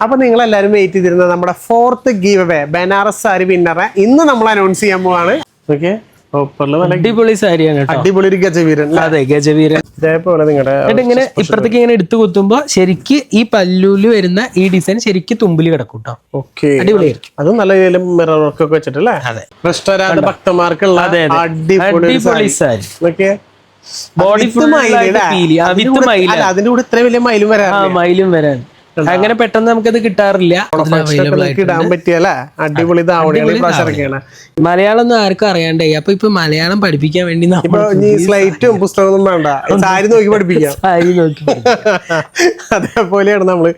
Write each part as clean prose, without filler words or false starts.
അപ്പൊ നിങ്ങൾ എല്ലാവരും വെയിറ്റ് ചെയ്തിരുന്ന നമ്മുടെ 4th give away Banaras sari വിന്നറെ ഇന്ന് നമ്മൾ അനൗൺസ് ചെയ്യാൻ പോവാണ്. ഓക്കെ, അടിപൊളി സാരിയാണ്, അടിപൊളി ഒരു ഗജവീരൻ. അതെ, ഗജവീരൻ. ഇതേപോലെ നിങ്ങളുടെ ഇങ്ങനെ ഇപ്പഴത്തേക്ക് ഇങ്ങനെ എടുത്തു കുത്തുമ്പോ ശരിക്ക് ഈ പല്ലൂല് വരുന്ന ഈ ഡിസൈൻ ശരിക്ക് തുമ്പില് കിടക്കും കേട്ടോ. ഓക്കെ, അതും നല്ല രീതിയിൽ മിറർ വർക്ക് ഒക്കെ വെച്ചിട്ടല്ലേ. അതെ, കൃഷ്ണരാജ ഭക്തന്മാർക്കുള്ള അടിപൊളി സാരി. ഓക്കെ, ബോഡി ഫുൾ അതിന്റെ കൂടെ ഇത്ര വലിയ മയിലും മയിലും വരാൻ അങ്ങനെ പെട്ടെന്ന് നമുക്കത് കിട്ടാറില്ല. ഇടാൻ പറ്റിയല്ലേ, അടിപൊളി ധാവണിയാണ്. മലയാളം ഒന്നും ആർക്കും അറിയാണ്ടേ. ഇപ്പൊ മലയാളം പഠിപ്പിക്കാൻ വേണ്ടി സ്ലൈറ്റും പുസ്തകമൊന്നും വേണ്ട, സാരി നോക്കി പഠിപ്പിക്കാം. സാരി നോക്കി അതേപോലെയാണ് നമ്മള്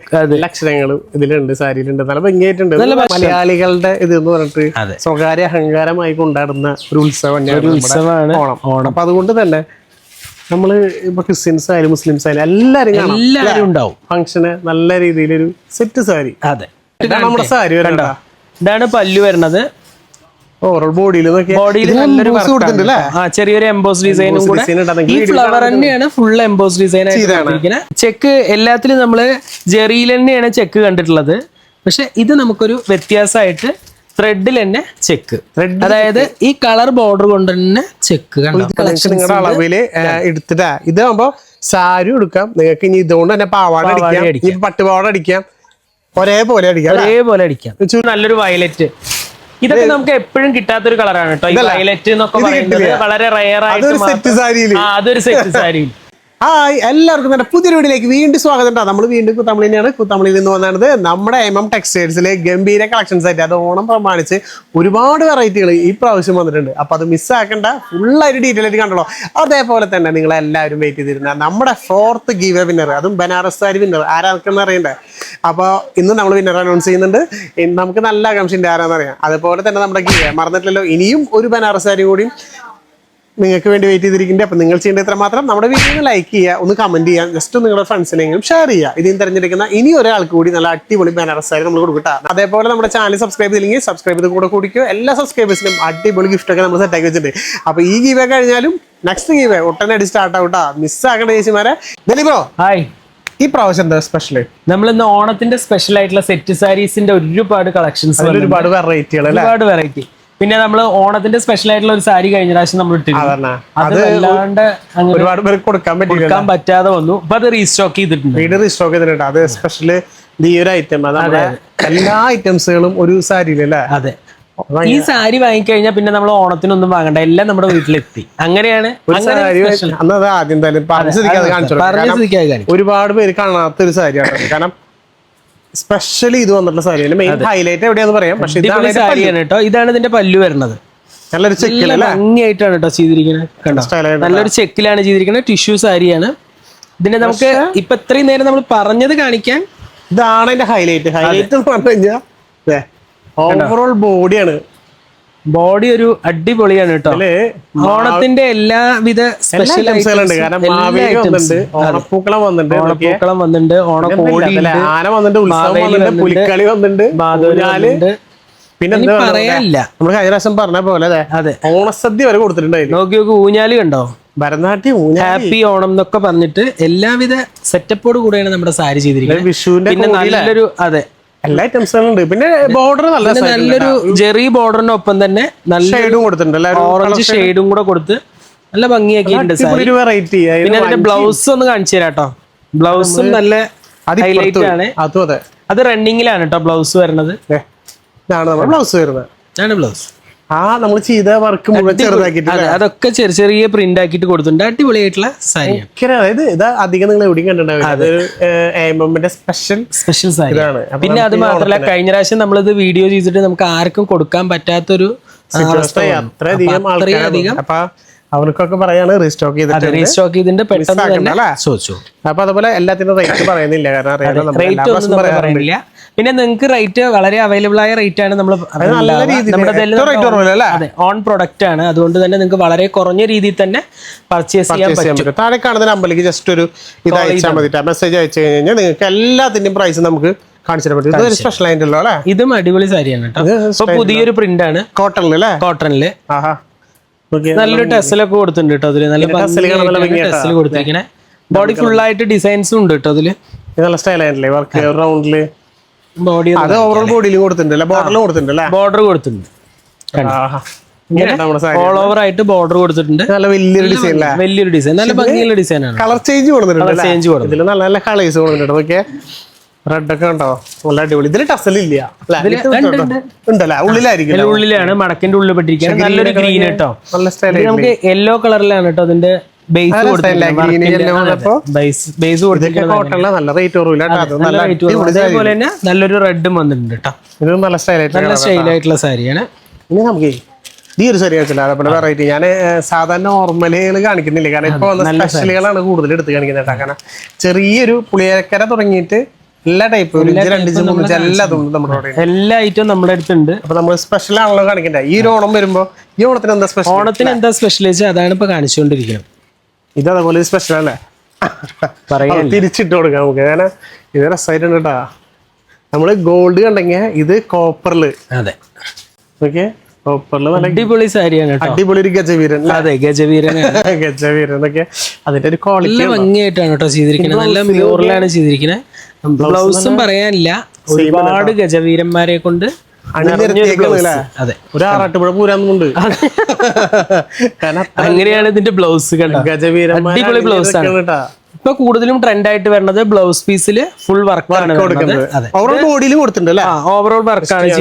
അക്ഷരങ്ങളും ഇതിലുണ്ട്, സാരിയിലുണ്ട്. നല്ല ഭംഗിയായിട്ടുണ്ട്. മലയാളികളുടെ ഇത് എന്ന് പറഞ്ഞിട്ട് സ്വകാര്യ അഹങ്കാരമായി കൊണ്ടാടുന്ന ഒരു ഉത്സവമാണ് ഓണം. അപ്പൊ അതുകൊണ്ട് തന്നെ നമ്മള് ഇപ്പൊ ക്രിസ്ത്യൻസ് ആയാലും മുസ്ലിംസ് ആയാലും എല്ലാരും ഉണ്ടാവും ഫംഗ്ഷന് നല്ല രീതിയിലൊരു സെറ്റ് സാരി. അതെ, നമ്മുടെ സാരി വരണ്ട. ഇതാണ് പല്ലു വരുന്നത്. ഓവറോൾ ബോഡിയിൽ ചെറിയൊരു എംബോസ് ഡിസൈനും കൂടെ. ഈ ഫ്ലവർ തന്നെയാണ് ഫുൾ എംബോസ് ഡിസൈൻ ആയിട്ട്. ചെക്ക് എല്ലാത്തിലും നമ്മള് ജെറിയിൽ തന്നെയാണ് ചെക്ക് കണ്ടിട്ടുള്ളത്. പക്ഷെ ഇത് നമുക്കൊരു വ്യത്യാസമായിട്ട് ത്രെഡിൽ തന്നെ ചെക്ക്, അതായത് ഈ കളർ ബോർഡർ കൊണ്ട് തന്നെ ചെക്ക്. നിങ്ങളുടെ അളവില് എടുത്തിട്ടാ ഇതാകുമ്പോ സാരി എടുക്കാം നിങ്ങൾക്ക്. ഇനി ഇതുകൊണ്ട് തന്നെ പാവാട അടിക്കാം, പട്ടുപാവാട അടിക്കാം, ഒരേപോലെ അടിക്കാം. നല്ലൊരു വയലറ്റ്, ഇതൊക്കെ നമുക്ക് എപ്പോഴും കിട്ടാത്തൊരു കളറാണ് കേട്ടോ. ഈ വയലറ്റ് എന്നൊക്കെ പറയുന്നത് വളരെ റയർ ആയിട്ട് അതൊരു സെറ്റ് സാരിയിൽ. ഹായ്, എല്ലാവർക്കും തന്നെ പുതിയൊരു വീഡിയോയിലേക്ക് വീണ്ടും സ്വാഗതം. നമ്മൾ വീണ്ടും കുത്തമ്പളി തന്നെയാണ്. കുത്തമ്പളിയിൽ നിന്ന് വന്നത് നമ്മുടെ ടെക്സ്റ്റൈൽസിലെ ഗംഭീര കളക്ഷൻസ് ആയിട്ട്. അത് ഓണം പ്രമാണിച്ച് ഒരുപാട് വെറൈറ്റികൾ ഈ പ്രാവശ്യം വന്നിട്ടുണ്ട്. അപ്പൊ അത് മിസ്സാക്കണ്ട, ഫുള്ളായിട്ട് ഡീറ്റെയിൽ ആയിട്ട് കണ്ടല്ലോ. അതേപോലെ തന്നെ നിങ്ങൾ എല്ലാവരും വെയിറ്റ് ചെയ്തിരുന്ന നമ്മുടെ 4th ഗീവ് വിന്നർ, അതും ബനാറസ് സാരി വിന്നർ ആരാൾക്കെന്ന് അറിയണ്ടേ. അപ്പോൾ ഇന്ന് നമ്മൾ വിന്നർ അനൗൺസ് ചെയ്യുന്നുണ്ട്. നമുക്ക് നല്ല ആകാംക്ഷയുണ്ട് ആരാന്നറിയാം. അതുപോലെ തന്നെ നമ്മുടെ ഗീവ് മറന്നിട്ടില്ലല്ലോ, ഇനിയും ഒരു ബനാറസ് സാരി കൂടി നിങ്ങൾക്ക് വേണ്ടി വെയിറ്റ് ചെയ്തിരിക്കുന്നുണ്ട്. അപ്പം നിങ്ങൾ ചെയ്യേണ്ട ഇത്ര മാത്രം നമ്മുടെ വീഡിയോ ലൈക്ക് ചെയ്യുക, ഒന്ന് കമന്റ് ചെയ്യുക, ജസ്റ്റ് നിങ്ങളുടെ ഫ്രണ്ട്സിനെങ്കിലും ഷെയർ ചെയ്യുക. ഇതിന് തിരഞ്ഞെടുക്കുന്ന ഇനി ഒരാൾക്ക് കൂടി നല്ല അടിപൊളി ബനാറസ് സാരി നമ്മൾ കൊടുക്കട്ടെ. അതേപോലെ നമ്മുടെ ചാനൽ സബ്സ്ക്രൈബ് ചെയ്തില്ലെങ്കിൽ സബ്സ്ക്രൈബ് ചെയ്ത് കൂടെ കൂടിക്കോ. എല്ലാ സബ്സ്ക്രൈബേഴ്സിനും അടിപൊളി ഗിഫ്റ്റ് ഒക്കെ നമ്മൾ സെറ്റാക്കി വെച്ചിട്ടുണ്ട്. അപ്പോൾ ഈ ഗീവേ കഴിഞ്ഞാലും നെക്സ്റ്റ് ഗീവേ ഒട്ടനടി സ്റ്റാർട്ട് ആവട്ടാ, മിസ്സാക്കേണ്ട ചേച്ചിമാരെ. ദിലീപോ, ഹായ്. ഈ പ്രാവശ്യം എന്താ സ്പെഷ്യൽ? നമ്മൾ ഇന്ന് ഓണത്തിന്റെ സ്പെഷ്യൽ ആയിട്ടുള്ള സെറ്റ് സാരീസിന്റെ ഒരുപാട് കളക്ഷൻസ്, ഒരുപാട് വെറൈറ്റികൾ, ഒരുപാട് വെറൈറ്റി. പിന്നെ നമ്മള് ഓണത്തിന്റെ സ്പെഷ്യൽ ആയിട്ടുള്ള ഒരു സാരി കഴിഞ്ഞ പ്രാവശ്യം നമ്മൾ ഇട്ടിരുന്നു. അത് അല്ലാണ്ട് ഒരുപാട് പേർക്ക് കൊടുക്കാൻ പറ്റാതെ വന്നു. അപ്പൊ അത് റീസ്റ്റോക്ക് ചെയ്തിട്ടുണ്ട്. അത് സ്പെഷ്യൽ ഈ ഒരു ഐറ്റം, എല്ലാ ഐറ്റംസുകളും ഒരു സാരിയിലല്ലേ. അതെ, ഈ സാരി വാങ്ങിക്കഴിഞ്ഞാൽ പിന്നെ നമ്മൾ ഓണത്തിനൊന്നും വാങ്ങണ്ട, എല്ലാം നമ്മുടെ വീട്ടിലെത്തി. അങ്ങനെയാണ് ആദ്യം ഒരുപാട് പേര് കാണാത്തൊരു സാരിയാണ്. കാരണം സ്പെഷ്യലി ഇത് വന്നിട്ടുള്ള സാരിയാണ്. മെയിൻ ഹൈലൈറ്റ് എവിടെയാന്ന് പറയാം. പക്ഷെ ഇതാണ് സാരിയാണ് കേട്ടോ. ഇതാണ് ഇതിന്റെ പല്ലു വരുന്നത്. നല്ലൊരു ചെക്കിൽ ഭംഗിയായിട്ടാണ് കേട്ടോ ചെയ്തിരിക്കുന്നത്. കണ്ടോ, നല്ലൊരു ചെക്കിലാണ് ചെയ്തിരിക്കുന്നത്. ടിഷ്യൂ സാരിയാണ്. ഇതിന്റെ നമുക്ക് ഇപ്പൊ ഇത്രയും നേരം നമ്മൾ പറഞ്ഞത് കാണിക്കാൻ ഇതാണ് അതിന്റെ ഹൈലൈറ്റ്. ഹൈലൈറ്റ് എന്ന് പറഞ്ഞു കഴിഞ്ഞാൽ ഓവറോൾ ബോഡിയാണ്. ബോഡി ഒരു അടിപൊളിയാണ് കേട്ടോ. ഓണത്തിന്റെ എല്ലാവിധ സ്പെഷ്യൽ ഓണപ്പൂക്കളം വന്നിട്ടുണ്ട്, ഓണക്കോടി, ആന വന്നിട്ടുണ്ട്, ഉത്സവം വന്നിട്ടുണ്ട്, പുലിക്കളി വന്നിട്ടുണ്ട്, പിന്നെ പറയാനില്ല. നമ്മൾ കഴിഞ്ഞ പ്രാവശ്യം പറഞ്ഞ പോലെ അതെ ഓണസദ്യ വരെ കൊടുത്തിട്ടുണ്ടായിരുന്നു. നോക്കി ഊഞ്ഞാല് കണ്ടോ, ഭരതനാട്യം, ഹാപ്പി ഓണം എന്നൊക്കെ പറഞ്ഞിട്ട് എല്ലാവിധ സെറ്റപ്പോട് കൂടെയാണ് നമ്മുടെ സാരി ചെയ്തിരിക്കുന്നത്. വിഷുവിന്റെ പിന്നെ നല്ലൊരു എല്ലാ ഐറ്റംസും ഉണ്ട്. പിന്നെ ബോർഡർ നല്ലൊരു ജെറി ബോർഡറിനൊപ്പം തന്നെ നല്ല ഷെയ്ഡും കൊടുത്തിട്ടുണ്ട്, ഓറഞ്ച് ഷെയ്ഡും കൂടെ കൊടുത്ത് നല്ല ഭംഗിയാക്കിയിട്ടുണ്ട്. പിന്നെ അതിന്റെ ബ്ലൗസ് ഒന്ന് കാണിച്ചു തരാം കേട്ടോ. ബ്ലൗസും നല്ല ഹൈലൈറ്റ് ആണ്. അത് റണ്ണിങ്ങിലാണ് കേട്ടോ ബ്ലൗസ് വരുന്നത്. ബ്ലൗസ് വരുന്നത് ബ്ലൗസ് നമ്മൾ ചെയ്ത വർക്ക് മുഴുവൻ ചെറുതാക്കിയിട്ട് അതൊക്കെ ചെറിയ ചെറിയ പ്രിന്റ് ആക്കിയിട്ട് കൊടുത്തിട്ടുണ്ട്. അടിപൊളിയായിട്ടുള്ള സാരി. അതായത് ഇത് അധികം നിങ്ങൾ എവിടെയും കണ്ടിട്ടുണ്ടാവില്ല, സ്പെഷ്യൽ സാരിയാണ്. പിന്നെ അത് മാത്രമല്ല, കഴിഞ്ഞ പ്രാവശ്യം നമ്മളിത് വീഡിയോ ചെയ്തിട്ട് നമുക്ക് ആർക്കും കൊടുക്കാൻ പറ്റാത്തൊരു അത്രയധികം. അവർക്കൊക്കെ പറയാണ് റീസ്റ്റോക്ക് ചെയ്തിട്ട് പെട്ടെന്ന് തന്നെ ചോദിച്ചു. അപ്പൊ അതുപോലെ എല്ലാത്തിനും റേറ്റ് പറയുന്നില്ല, കാരണം പിന്നെ നിങ്ങൾക്ക് റേറ്റ് വളരെ അവൈലബിൾ ആയ റേറ്റ് ആണ്. നമ്മുടെ ഓൺ പ്രൊഡക്റ്റ് ആണ്, അതുകൊണ്ട് തന്നെ നിങ്ങൾക്ക് വളരെ കുറഞ്ഞ രീതിയിൽ തന്നെ പർച്ചേസ് ചെയ്യാൻ പറ്റും. താഴെ കാണുന്ന നമ്പറിലേക്ക് ജസ്റ്റ് ഒരു ഇത് അയച്ചാൽ മതി, മെസ്സേജ് അയച്ചു കഴിഞ്ഞാൽ നിങ്ങൾക്ക് എല്ലാത്തിന്റെയും പ്രൈസ് നമുക്ക് കാണിച്ചിട്ട് പറ്റും. സ്പെഷ്യൽ ആയിട്ടുള്ള അല്ലേ, ഇതും അടിപൊളി സാരിയാണ് കേട്ടോ. പുതിയൊരു പ്രിന്റ് ആണ്, കോട്ടണില് നല്ലൊരു ടെസലൊക്കെ കൊടുത്തിട്ടുണ്ട് കേട്ടോ. അതില് നല്ല ടെസൽ കൊടുത്തിരിക്കണേ. ബോഡി ഫുൾ ആയിട്ട് ഡിസൈൻസും ഉണ്ട് കേട്ടോ അതില്. നല്ല സ്റ്റൈൽ ആയിട്ടില്ലേ വർക്ക് റൗണ്ടില്. ബോഡി അത് ഓവറോൾ ബോഡിയിലും കൊടുത്തിട്ടുണ്ട്, ബോർഡറിലും കൊടുത്തിട്ടുണ്ട്. ബോർഡർ കൊടുത്തിട്ടുണ്ട്, നമ്മുടെ സാരി ഓൾ ഓവർ ആയിട്ട് ബോർഡർ കൊടുത്തിട്ടുണ്ട്. നല്ല വലിയൊരു ഡിസൈൻ അല്ലേ, വലിയൊരു ഡിസൈൻ, നല്ല ഭംഗിയുള്ള ഡിസൈൻ ആണ്. കളർ ചേഞ്ച് കൊടുത്തിട്ടുണ്ട്, ചേഞ്ച് കൊടുക്കും. ഇതിൽ നല്ല നല്ല കളേഴ്സ് കൊടുത്തിട്ടുണ്ട്. ഓക്കെ, റെഡ് ഒക്കെ ഉണ്ടോ, നല്ല അടിപൊളി. ഇതിൽ ടസലില്ല ഉണ്ടല്ലേ, ഉള്ളിലായിരിക്കും, ഉള്ളിലാണ് മടക്കിന്റെ ഉള്ളിൽ പെട്ടിരിക്കുന്നത്. നല്ലൊരു ഗ്രീൻ കേട്ടോ, നല്ല സ്റ്റൈൽ. നമുക്ക് യെല്ലോ കളറിലാണ് കേട്ടോ അതിന്റെ ബേസ് നല്ല റേറ്റ് കുറവില്ല. അതേപോലെ തന്നെ നല്ലൊരു റെഡും വന്നിട്ടുണ്ട് കേട്ടോ. ഇത് നല്ല സ്റ്റൈലായിട്ടുള്ള സാരിയാണ്. ഇനി നമുക്ക് ഈ ഒരു സാരി വെച്ചില്ല വെറൈറ്റി ഞാൻ സാധാരണ നോർമലുകൾ കാണിക്കുന്നില്ല, കാരണം ഇപ്പൊ സ്പെഷ്യലുകളാണ് കൂടുതൽ എടുത്ത് കാണിക്കുന്നത് കേട്ടോ. കാരണം ചെറിയൊരു പുളിയക്കര തുടങ്ങിയിട്ട് എല്ലാ ടൈപ്പും എല്ലാതും നമ്മുടെ എല്ലാ ഐറ്റവും നമ്മുടെ അടുത്തുണ്ട്. അപ്പൊ നമ്മൾ സ്പെഷ്യൽ ആണല്ലോ കാണിക്കണ്ടേ. ഈ ഒരു ഓണം വരുമ്പോ ഈ ഓണത്തിന് എന്താ സ്പെഷ്യൽ? ഓണത്തിന് എന്താ സ്പെഷ്യൽ വെച്ചാൽ അതാണ് ഇപ്പൊ കാണിച്ചുകൊണ്ടിരിക്കുന്നത്. ഇത് അതേപോലെ സ്പെഷ്യൽ അല്ലേ, തിരിച്ചിട്ട് കൊടുക്കാം നമുക്ക്. കാരണം ഇത് രസമായിട്ടുണ്ട് കേട്ടാ. നമ്മള് ഗോൾഡ് കണ്ടെങ്കിൽ ഇത് കോപ്പറില്. അതെ, ഓക്കെ, കോപ്പറില് അടിപൊളി സാരിയാണ് കേട്ടോ. അടിപൊളി ഒരു ഗജവീരൻ. അതെ, ഗജവീരൻ ഗജവീരൻ എന്നൊക്കെ അതിന്റെ ഒരു ക്വാളിറ്റി ഭംഗിയായിട്ടാണ് കേട്ടോ ചെയ്തിരിക്കുന്നത്. നല്ല മ്യൂറലാണ് ചെയ്തിരിക്കുന്നത്. ബ്ലൗസും പറയാനില്ല, ഒരുപാട് ഗജവീരന്മാരെ കൊണ്ട് അതെ ഒരു ആറാട്ടുപുഴ പൂരാന്നുണ്ട്. അങ്ങനെയാണ് ഇതിന്റെ ബ്ലൗസ് കണ്ടോ, അടിപൊളി ബ്ലൗസ് ആണ്. ഇപ്പൊ കൂടുതലും ട്രെൻഡ് ആയിട്ട് വരുന്നത് ബ്ലൗസ് പീസിൽ ഫുൾ വർക്കാണ് ഓവറോൾ ബോഡിയിലും കൊടുത്തിട്ടുണ്ട്. ഓവറോൾ വർക്കാണ്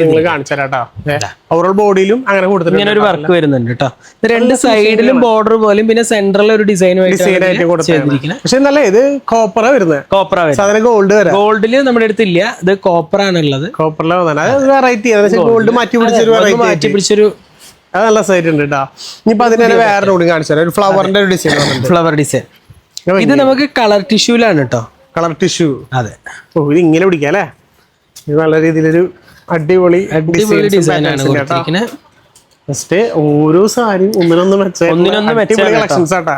ഓവറോൾ ബോഡിയിലും അങ്ങനെ കൊടുത്തിട്ടുണ്ട്. ഇങ്ങനെ ഒരു വർക്ക് വരുന്നുണ്ട് കേട്ടോ. രണ്ട് സൈഡിലും ബോർഡർ പോലും പിന്നെ സെന്ററിൽ ഒരു ഡിസൈനുമായിട്ട് ചെയ്തിരിക്കുന്നത്. പക്ഷെ നല്ല ഇത് കോപ്പറ വരുന്നത്, കോപ്പറ ഗോൾഡ് വരെ. ഗോൾഡില് നമ്മുടെ അടുത്തില്ല, ഇത് കോപ്പർ ആണുള്ളത്. കോപ്പറിലെ വെറൈറ്റി ഗോൾഡ് മാറ്റി പിടിച്ചൊരു അത് നല്ല സൈറ്റ് ഉണ്ട് കേട്ടോ. ഇനിയിപ്പോ അതിന് വേറെ കൂടി കാണിച്ചു തരാം. ഒരു ഫ്ലവറിന്റെ ഒരു ഡിസൈൻ, ഫ്ലവർ ഡിസൈൻ. ഇത് നമുക്ക് കളർ ടിഷ്യൂലാണ് കേട്ടോ, കളർ ടിഷ്യൂ. അതെ, ഓ ഇത് ഇങ്ങനെ പിടിക്കാം അല്ലേ. ഇത് നല്ല രീതിയിലൊരു അടിപൊളി ഡിസൈനാണ് കൊടുത്തിരിക്കുന്നത്. ജസ്റ്റ് ഓരോ സാരിയും ഒന്നിനൊന്ന് കളക്ഷൻസ് ആട്ടാ.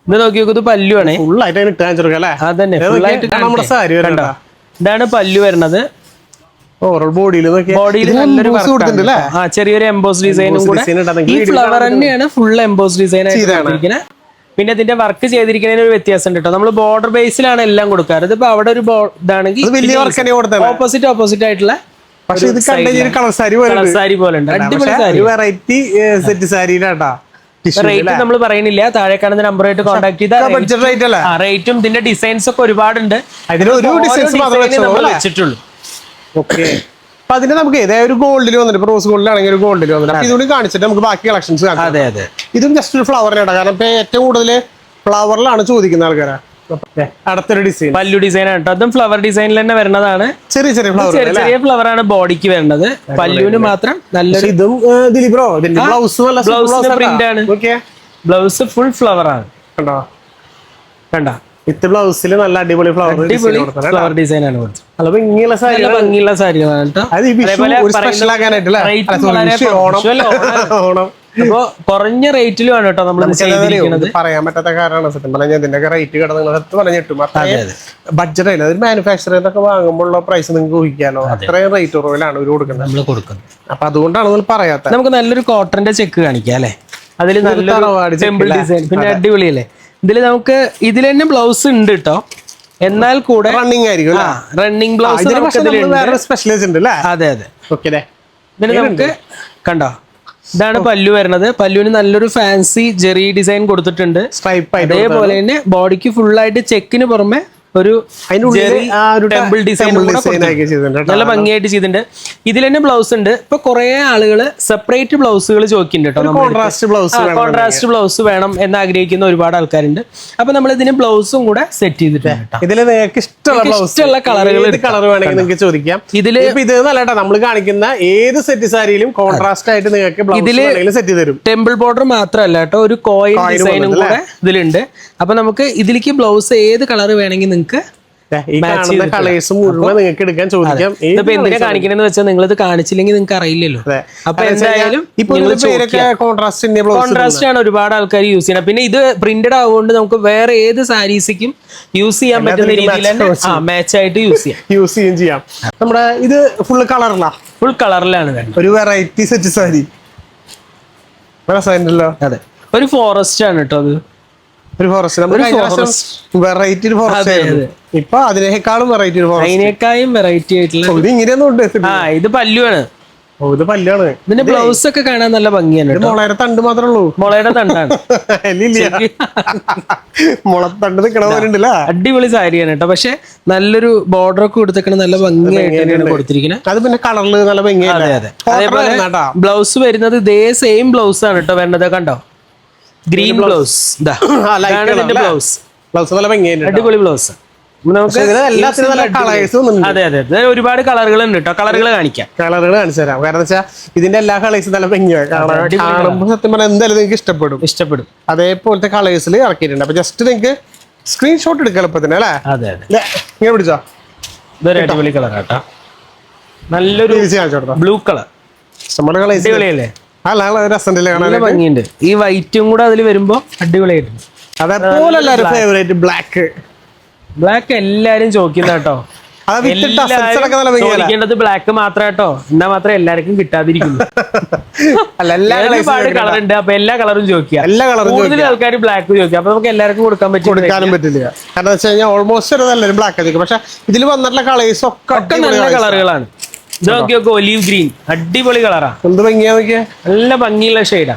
ഇത് നോക്കി നോക്കൂ, ഇത് പല്ലുവാണേ, ഫുള്ളായിട്ട് ഇട്ട് കാണിച്ചു കൊടുക്കാം അല്ലേ. അതന്നെ, നമ്മുടെ സാരി വരണ്ട. ഇതാണ് പല്ലു വരുന്നത്. ഓവറോൾ ബോഡിയിൽ ചെറിയൊരു എംബോസ് ഡിസൈനും കൂടെ. ഈ ഫ്ലവർ തന്നെയാണ് ഫുൾ എംബോസ് ഡിസൈൻ ആയിട്ട്. പിന്നെ ഇതിന്റെ വർക്ക് ചെയ്തിരിക്കുന്നതിന് ഒരു വ്യത്യാസം ഉണ്ട് കേട്ടോ. നമ്മൾ ബോർഡർ ബേസിലാണ് എല്ലാം കൊടുക്കാറ്. ഇതിപ്പോ അവിടെ ഒരു ഇതാണെങ്കിൽ ഓപ്പോസിറ്റ് ആയിട്ടുള്ള സാരി പോലെ ഉണ്ട്. അടിപൊളി സാരി, വെറൈറ്റി സെറ്റ് സാരിയിലാട്ടാ. റേറ്റ് നമ്മൾ പറയുന്നില്ല, താഴെ കാണുന്ന നമ്പറായിട്ട് കോൺടാക്ട് ചെയ്താൽ റേറ്റും ഇതിന്റെ ഡിസൈൻസ് ഒക്കെ ഒരുപാടുണ്ട്. വെച്ചിട്ടുള്ളൂ. അപ്പൊ അതിന് നമുക്ക് ഒരു ഗോൾഡിൽ വന്നിട്ട് റോസ് ഗോൾഡിലാണെങ്കിൽ ഒരു ഗോൾഡിൽ വന്നിട്ട് അപ്പൊ ഇതുകൂടി കാണിച്ചിട്ട് നമുക്ക് ബാക്കി കളക്ഷൻസ് കാണാം. അതെ അതെ, ഇതും ജസ്റ്റ് ഒരു ഫ്ലവറിനാണ്, കാരണം ഇപ്പൊ ഏറ്റവും കൂടുതൽ ഫ്ലവറിലാണ് ചോദിക്കുന്ന ആൾക്കാരാ. അടുത്തൊരു ഡിസൈൻ പല്ലു ഡിസൈൻ ആണ് കേട്ടോ. അതും ഫ്ലവർ ഡിസൈനിൽ തന്നെ വരുന്നതാണ്. ചെറിയ ചെറിയ ഫ്ലവർ ആണ് ബോഡിക്ക് വരുന്നത്. പല്ലുവിന് മാത്രം നല്ലൊരു ഇതും ദിലീപ്രോ ഇതിന്റെ ബ്ലൗസ് പ്രിന്റ് ആണ്. ബ്ലൗസ് ഫുൾ ഫ്ലവർ ആണ് കണ്ടോ. കണ്ട വിത്ത് ബ്ലൗസിൽ നല്ല അടിപൊളി ഫ്ലവർ ഡിസൈൻ ആണ് കൊടുത്തത്. ഭംഗിയുള്ള സാരികളാണ് ഓണം. അപ്പൊ കുറഞ്ഞ റേറ്റിലുമാണ് കേട്ടോ നമ്മൾ പറയാൻ പറ്റാത്ത കാര്യമാണ്. സത്യം പറഞ്ഞാൽ ഇതിന്റെ റേറ്റ് കിടന്നു പറഞ്ഞിട്ടും ബഡ്ജറ്റ് ആയില്ല. അതൊരു മാനുഫാക്ചറിന്നൊക്കെ വാങ്ങുമ്പോഴുള്ള പ്രൈസ് നിങ്ങൾക്ക് ഊഹിക്കാലോ. അത്രയും റേറ്റ് കുറവിലാണ് ഇവർ കൊടുക്കുന്നത്. അപ്പൊ അതുകൊണ്ടാണ് നമ്മൾ പറയാത്ത. നമുക്ക് നല്ലൊരു കോട്ടന്റെ ചെക്ക് കാണിക്കാം അല്ലെ. അതിൽ നല്ലൊരു ടെമ്പിൾ ഡിസൈൻ, പിന്നെ അടിപൊളിയല്ലേ. ഇതില് നമുക്ക് ഇതിൽ തന്നെ ബ്ലൗസ് ഉണ്ട് കേട്ടോ. എന്നാൽ കൂടെ റണ്ണിങ് ആയിരിക്കും, റണ്ണിങ് ബ്ലൗസ്. അതെ അതെ. ഇതിന് നമുക്ക് കണ്ടോ, ഇതാണ് പല്ലു വരുന്നത്. പല്ലുവിന് നല്ലൊരു ഫാൻസി ജെറി ഡിസൈൻ കൊടുത്തിട്ടുണ്ട്. അതേപോലെ തന്നെ ബോഡിക്ക് ഫുൾ ആയിട്ട് ചെക്കിന് പുറമെ ഒരു ടെമ്പിൾ ഡിസൈൻ നല്ല ഭംഗിയായിട്ട് ചെയ്തിട്ടുണ്ട്. ഇതിൽ തന്നെ ബ്ലൗസ് ഉണ്ട്. ഇപ്പൊ കുറെ ആളുകള് സെപ്പറേറ്റ് ബ്ലൗസുകൾ ചോദിക്കുന്നുണ്ട് കേട്ടോ. കോൺട്രാസ്റ്റ് ബ്ലൗസ് വേണം എന്ന് ആഗ്രഹിക്കുന്ന ഒരുപാട് ആൾക്കാരുണ്ട്. അപ്പൊ നമ്മൾ ഇതിന് ബ്ലൗസും കൂടെ സെറ്റ് ചെയ്തിട്ടുണ്ട്. ഇതിൽ നിങ്ങൾക്ക് ഇഷ്ടമുള്ള കളറുകൾ വേണമെങ്കിൽ നിങ്ങൾക്ക് ചോദിക്കാം. ഇതില് ഇത് നല്ല നമ്മൾ കാണിക്കുന്ന ഏത് സെറ്റ് സാരിയിലും കോൺട്രാസ്റ്റ് ആയിട്ട് നിങ്ങൾക്ക് ഇതില് സെറ്റ് ചെയ്ത് തരും. ടെമ്പിൾ ബോർഡർ മാത്രമല്ല കേട്ടോ, ഒരു കോയിൻ ഡിസൈനും കൂടെ ഇതിലുണ്ട്. അപ്പൊ നമുക്ക് ഇതിലേക്ക് ബ്ലൗസ് ഏത് കളർ വേണമെങ്കിൽ നിങ്ങൾക്ക് എന്തിനാ കാണിക്കണെന്ന് വെച്ചാൽ നിങ്ങൾ ഇത് കാണിച്ചില്ലെങ്കിൽ നിങ്ങൾക്ക് അറിയില്ലല്ലോ. അപ്പൊ എന്തായാലും കോൺട്രാസ്റ്റ് ആണ് ഒരുപാട് ആൾക്കാർ യൂസ് ചെയ്യണം. പിന്നെ ഇത് പ്രിന്റഡ് ആവുകൊണ്ട് നമുക്ക് വേറെ ഏത് സാരീസിക്കും യൂസ് ചെയ്യാൻ പറ്റുന്ന രീതിയിൽ തന്നെ മാച്ച് ആയിട്ട് യൂസ് ചെയ്യാം. നമ്മുടെ ഇത് ഫുൾ കളറിലാണ് ഒരു വെറൈറ്റി സെറ്റ് സാരി. അതെ, ഒരു ഫോറസ്റ്റ് ആണ് കേട്ടോ. അത് ഒരു ഫോറസ്റ്റ് വെറൈറ്റി ഒരു ഫോറസ്റ്റ് ആയിരുന്നു. ഇപ്പൊ അതിനേക്കാളും വെറൈറ്റി ഒരു ഫോറസ്റ്റ്, അതിനേക്കാളും വെറൈറ്റി ആയിട്ടുള്ള ഇത് ഇങ്ങനെയൊന്നും ഉണ്ട്. ഇത് പല്ലുവാണ്. ഓ ഇത് പല്ലാണ്. ഇതിന്റെ ബ്ലൗസ് ഒക്കെ കാണാൻ നല്ല ഭംഗിയാണ്. മുളയുടെ തണ്ട് മാത്രമേ ഉള്ളൂ. മുളയുടെ തണ്ടാണ്. മുളത്തണ്ട് നിക്കണ പോലെ ഉണ്ടല്ല. അടിപൊളി സാരിയാണ് കേട്ടോ. പക്ഷെ നല്ലൊരു ബോർഡർ ഒക്കെ കൊടുത്തേക്കണ നല്ല ഭംഗിയായിട്ടാണ് കൊടുത്തിരിക്കുന്നത്. അത് പിന്നെ കളറില് നല്ല ഭംഗിയാണ്. അതേപോലെ ബ്ലൗസ് വരുന്നത് ഇതേ സെയിം ബ്ലൗസ് ആണ് കേട്ടോ വരുന്നത്. കണ്ടോ, ഗ്രീൻ ബ്ലൗസ്. ബ്ലൗസ് നല്ല ഭംഗിയാണ്, അടിപൊളി ബ്ലൗസ്. അതെ അതെ, ഒരുപാട് കളറുകൾ ഉണ്ട് കേട്ടോ. കളറുകൾ കാണിക്കാം, കളറുകൾ കാണിച്ചു തരാം. കാരണം വെച്ചാൽ ഇതിന്റെ എല്ലാ കളേഴ്സും നല്ല ഭംഗിയാണ്. കാണുമ്പോൾ സത്യം പറഞ്ഞാൽ എന്തായാലും നിങ്ങൾക്ക് ഇഷ്ടപ്പെടും. അതേപോലത്തെ കളേഴ്സിൽ ഇറക്കിയിട്ടുണ്ട്. അപ്പൊ ജസ്റ്റ് നിങ്ങൾക്ക് സ്ക്രീൻഷോട്ട് എടുക്കാം എളുപ്പത്തിന് അല്ലേ? അതെ അതെ, ഇങ്ങനെ പിടിച്ചോ. ഇതൊരു അടിപൊളി കളർ കേട്ടോ, നല്ലൊരു ബ്ലൂ കളർ. നമ്മുടെ കളേഴ്സ് അടിപൊളിയല്ലേ? രസമുണ്ടല്ലേ കാണാൻ, നല്ല ഭംഗിയുണ്ട്. ഈ വൈറ്റും കൂടെ അതിൽ വരുമ്പോ അടിപൊളിയായിട്ടുണ്ട്. അതേപോലെ എല്ലാവരും ഫേവറേറ്റ് ബ്ലാക്ക് എല്ലാരും ചോദിക്കുന്ന കേട്ടോ. ചോദിക്കേണ്ടത് ബ്ലാക്ക് മാത്രം കേട്ടോ, എന്നാ മാത്രമേ എല്ലാവർക്കും കിട്ടാതിരിക്കുന്നു. ഒരുപാട് കളർ ഉണ്ട്, അപ്പൊ എല്ലാ കളറും ചോദിക്കുക. കൂടുതൽ ആൾക്കാർ ബ്ലാക്ക് ചോദിക്കുക, അപ്പൊ നമുക്ക് എല്ലാവർക്കും കൊടുക്കാനും പറ്റില്ല. കാരണം വെച്ച് കഴിഞ്ഞാൽ ഓൾമോസ്റ്റ് നല്ലൊരു ബ്ലാക്ക് ആയിരിക്കും. പക്ഷെ ഇതിൽ വന്നിട്ടുള്ള കളേഴ്സ് ഒക്കെ നല്ല കളറുകളാണ്. ഇത് നോക്കിയൊക്കെ ഒലീവ് ഗ്രീൻ, അടിപൊളി കളറാ. എന്ത് ഭംഗിയാ നോക്കിയാ, നല്ല ഭംഗിയുള്ള ഷെയ്ഡാ.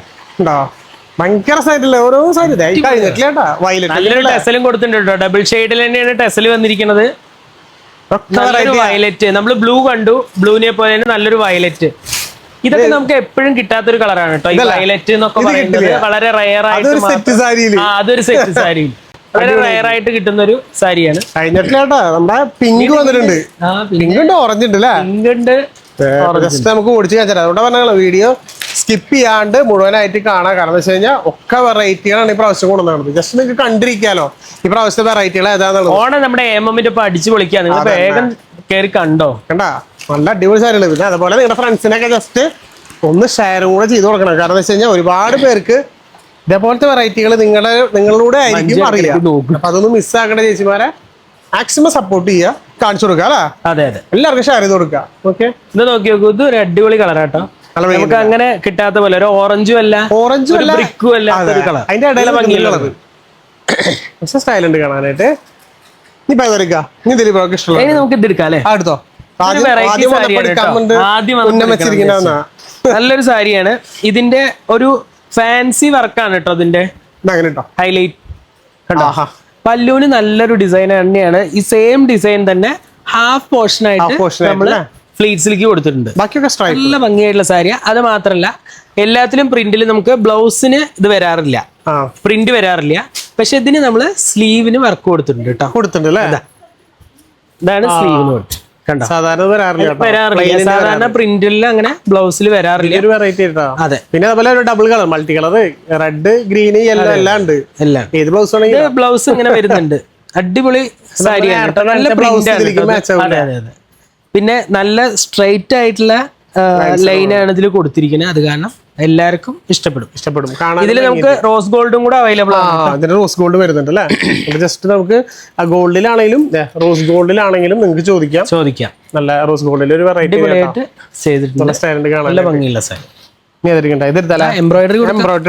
ഭയങ്കര സൈഡില്ല ഓരോ സൈഡ് നല്ലൊരു ടെസലും കൊടുത്തിട്ടുണ്ട് കേട്ടോ. ഡബിൾ ഷെയ്ഡിൽ തന്നെയാണ് ടെസൽ വന്നിരിക്കുന്നത്. വയലറ്റ്, നമ്മൾ ബ്ലൂ കണ്ടു, ബ്ലൂവിനെ പോലെ തന്നെ നല്ലൊരു വയലറ്റ്. ഇതൊക്കെ നമുക്ക് എപ്പോഴും കിട്ടാത്തൊരു കളറാണ് കേട്ടോ. ഈ വയലറ്റ് എന്നൊക്കെ പറയുന്നത് വളരെ റയർ ആയിട്ട്, അതൊരു സെറ്റ് സാരി വളരെ റയർ ആയിട്ട് കിട്ടുന്ന ഒരു സാരിയാണ്. പിങ്ക് വന്നിട്ടുണ്ട്, പിങ്ക് ഓറഞ്ച് ഉണ്ട് അല്ലേ? പിങ്ക് ഉണ്ട്. ജസ്റ്റ് നമുക്ക് ഓടിച്ച് കാണിച്ചാൽ അതുകൊണ്ട് പറഞ്ഞ വീഡിയോ സ്കിപ്പ് ചെയ്യാണ്ട് മുഴുവനായിട്ട് കാണാം. കാരണം എന്ന് വെച്ച് കഴിഞ്ഞാൽ ഒക്കെ വെറൈറ്റികളാണ് ഈ പ്രാവശ്യം കൊണ്ടുവന്നത്. ജസ്റ്റ് നിങ്ങൾക്ക് കണ്ടിരിക്കാലോ ഈ പ്രാവശ്യത്തെ വെറൈറ്റികൾ ഏതാണെന്നുള്ളത്. ഓണം നമ്മുടെ എംഎമ്മിന്റെ ഇപ്പൊ അടിച്ചു പൊളിക്കാൻ നിങ്ങൾ വേഗം കയറി കണ്ടോ. കണ്ടാ നല്ല അടിപൊളി സാരികൾ. പിന്നെ അതുപോലെ നിങ്ങളുടെ ഫ്രണ്ട്സിനൊക്കെ ജസ്റ്റ് ഒന്ന് ഷെയറും കൂടെ ചെയ്ത് കൊടുക്കണം. കാരണം എന്ന് വെച്ച് കഴിഞ്ഞാൽ ഒരുപാട് പേർക്ക് ഇതേപോലത്തെ വെറൈറ്റികൾ നിങ്ങളിലൂടെ ആയിരിക്കും അറിയില്ല. അപ്പൊ അതൊന്നും മിസ്സാക്കേണ്ട ചേച്ചിമാരെ മാക്സിമം സപ്പോർട്ട് ചെയ്യുക, കാണിച്ചു കൊടുക്കുക അല്ലേ? അതെ അതെ, എല്ലാവർക്കും ഷെയർ ചെയ്ത് കൊടുക്കുക. ഓക്കെ, ഇത് നോക്കി നോക്കൂ, ഇത് ഒരു അടിപൊളി കളറാട്ടോ. നമുക്ക് അങ്ങനെ കിട്ടാത്ത പോലെ ഒരു ഓറഞ്ചും അല്ല ബ്രിക്കും അല്ല, അതിന്റെ ഇടയിലെ ഭംഗിയുള്ളത് സ്റ്റൈൽ ഉണ്ട് കാണാനായിട്ട്. ഇനി നമുക്ക് ഇത് എടുക്കാം അല്ലേ? അടുത്തോ നല്ലൊരു സാരിയാണ്. ഇതിന്റെ ഒരു ഫാൻസി വർക്കാണ് കേട്ടോ. ഇതിന്റെ ഹൈലൈറ്റ് കണ്ടോ, പല്ലൂന് നല്ലൊരു ഡിസൈൻ തന്നെയാണ്. ഈ സെയിം ഡിസൈൻ തന്നെ ഹാഫ് പോർഷൻ ആയിട്ട് നമ്മള് ഫ്ലീറ്റ്സിലേക്ക് കൊടുത്തിട്ടുണ്ട്. നല്ല ഭംഗിയായിട്ടുള്ള സാരിയാ. അത് മാത്രല്ല എല്ലാത്തിലും പ്രിന്റിൽ നമുക്ക് ബ്ലൗസിന് ഇത് വരാറില്ല, പ്രിന്റ് വരാറില്ല. പക്ഷെ ഇതിന് നമ്മള് സ്ലീവിന് വർക്ക് കൊടുത്തിട്ടുണ്ട് കേട്ടോ. ഇതാണ് സ്ലീവിന് വർക്ക്. സാധാരണ പ്രിന്റിൽ അങ്ങനെ ബ്ലൗസിൽ വരാറില്ല. ഒരു വെറൈറ്റി. അതെ, പിന്നെ അതുപോലെ ഒരു double colour, multi colour, red, green, yellow എല്ലാം ഉണ്ട്. ഏത് ബ്ലൗസ് ആണെങ്കിൽ ബ്ലൗസ് ഇങ്ങനെ വരുന്നുണ്ട്. അടിപൊളി സാരിയാണ്, നല്ല പ്രിന്റ്. പിന്നെ നല്ല സ്ട്രെയിറ്റ് ആയിട്ടുള്ള ലൈനാണ് ഇതിൽ കൊടുത്തിരിക്കുന്നത്. അത് കാരണം എല്ലാവർക്കും ഇഷ്ടപ്പെടും. ഇതിൽ നമുക്ക് റോസ് ഗോൾഡും കൂടെ അവൈലബിൾ ആണ്. റോസ് ഗോൾഡ് വരുന്നുണ്ട് അല്ലേ? ജസ്റ്റ് നമുക്ക് ഗോൾഡിലാണെങ്കിലും റോസ് ഗോൾഡിലാണെങ്കിലും നിങ്ങൾക്ക് ചോദിക്കാം. നല്ല റോസ് ഗോൾഡിൽ ഒരു വെറൈറ്റി ചെയ്തിട്ടുണ്ട്, നല്ല ഭംഗിയുള്ള സാരി. എംബ്രോയിഡറി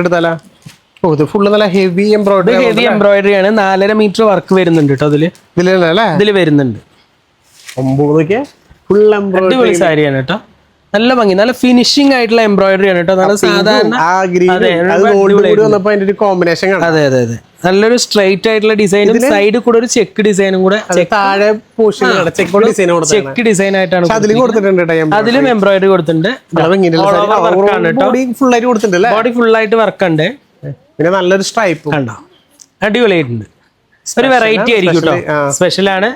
എടുത്താലോ? ഓ, ഇത് ഫുള്ള് നല്ല ഹെവി എംബ്രോയിഡറി ആണ്. 4.5 മീറ്റർ വർക്ക് വരുന്നുണ്ട് കേട്ടോ. ഇതില് വരുന്നുണ്ട്. അടിപൊളി സാരിയാണ് കേട്ടോ, നല്ല ഭംഗി, നല്ല ഫിനിഷിംഗ് ആയിട്ടുള്ള എംബ്രോയിഡറി ആണ് കേട്ടോ. നല്ല സാധാരണ അതെ അതെ അതെ, നല്ലൊരു സ്ട്രൈറ്റ് ആയിട്ടുള്ള ഡിസൈനും സൈഡിൽ കൂടെ ഒരു ചെക്ക് ഡിസൈനും കൂടെ, ചെക്ക് ഡിസൈൻ ആയിട്ടാണ്. അതിലും എംബ്രോയിഡറി കൊടുത്തിട്ടുണ്ട്. ബോഡി ഫുൾ ആയിട്ട് വർക്ക് ഉണ്ട്. പിന്നെ നല്ലൊരു സ്ട്രൈപ്പ് കണ്ടോ, അടിപൊളിയായിട്ടുണ്ട്. ഒരു വെറൈറ്റി ആയിരിക്കും കേട്ടോ, സ്പെഷ്യൽ ആണ്.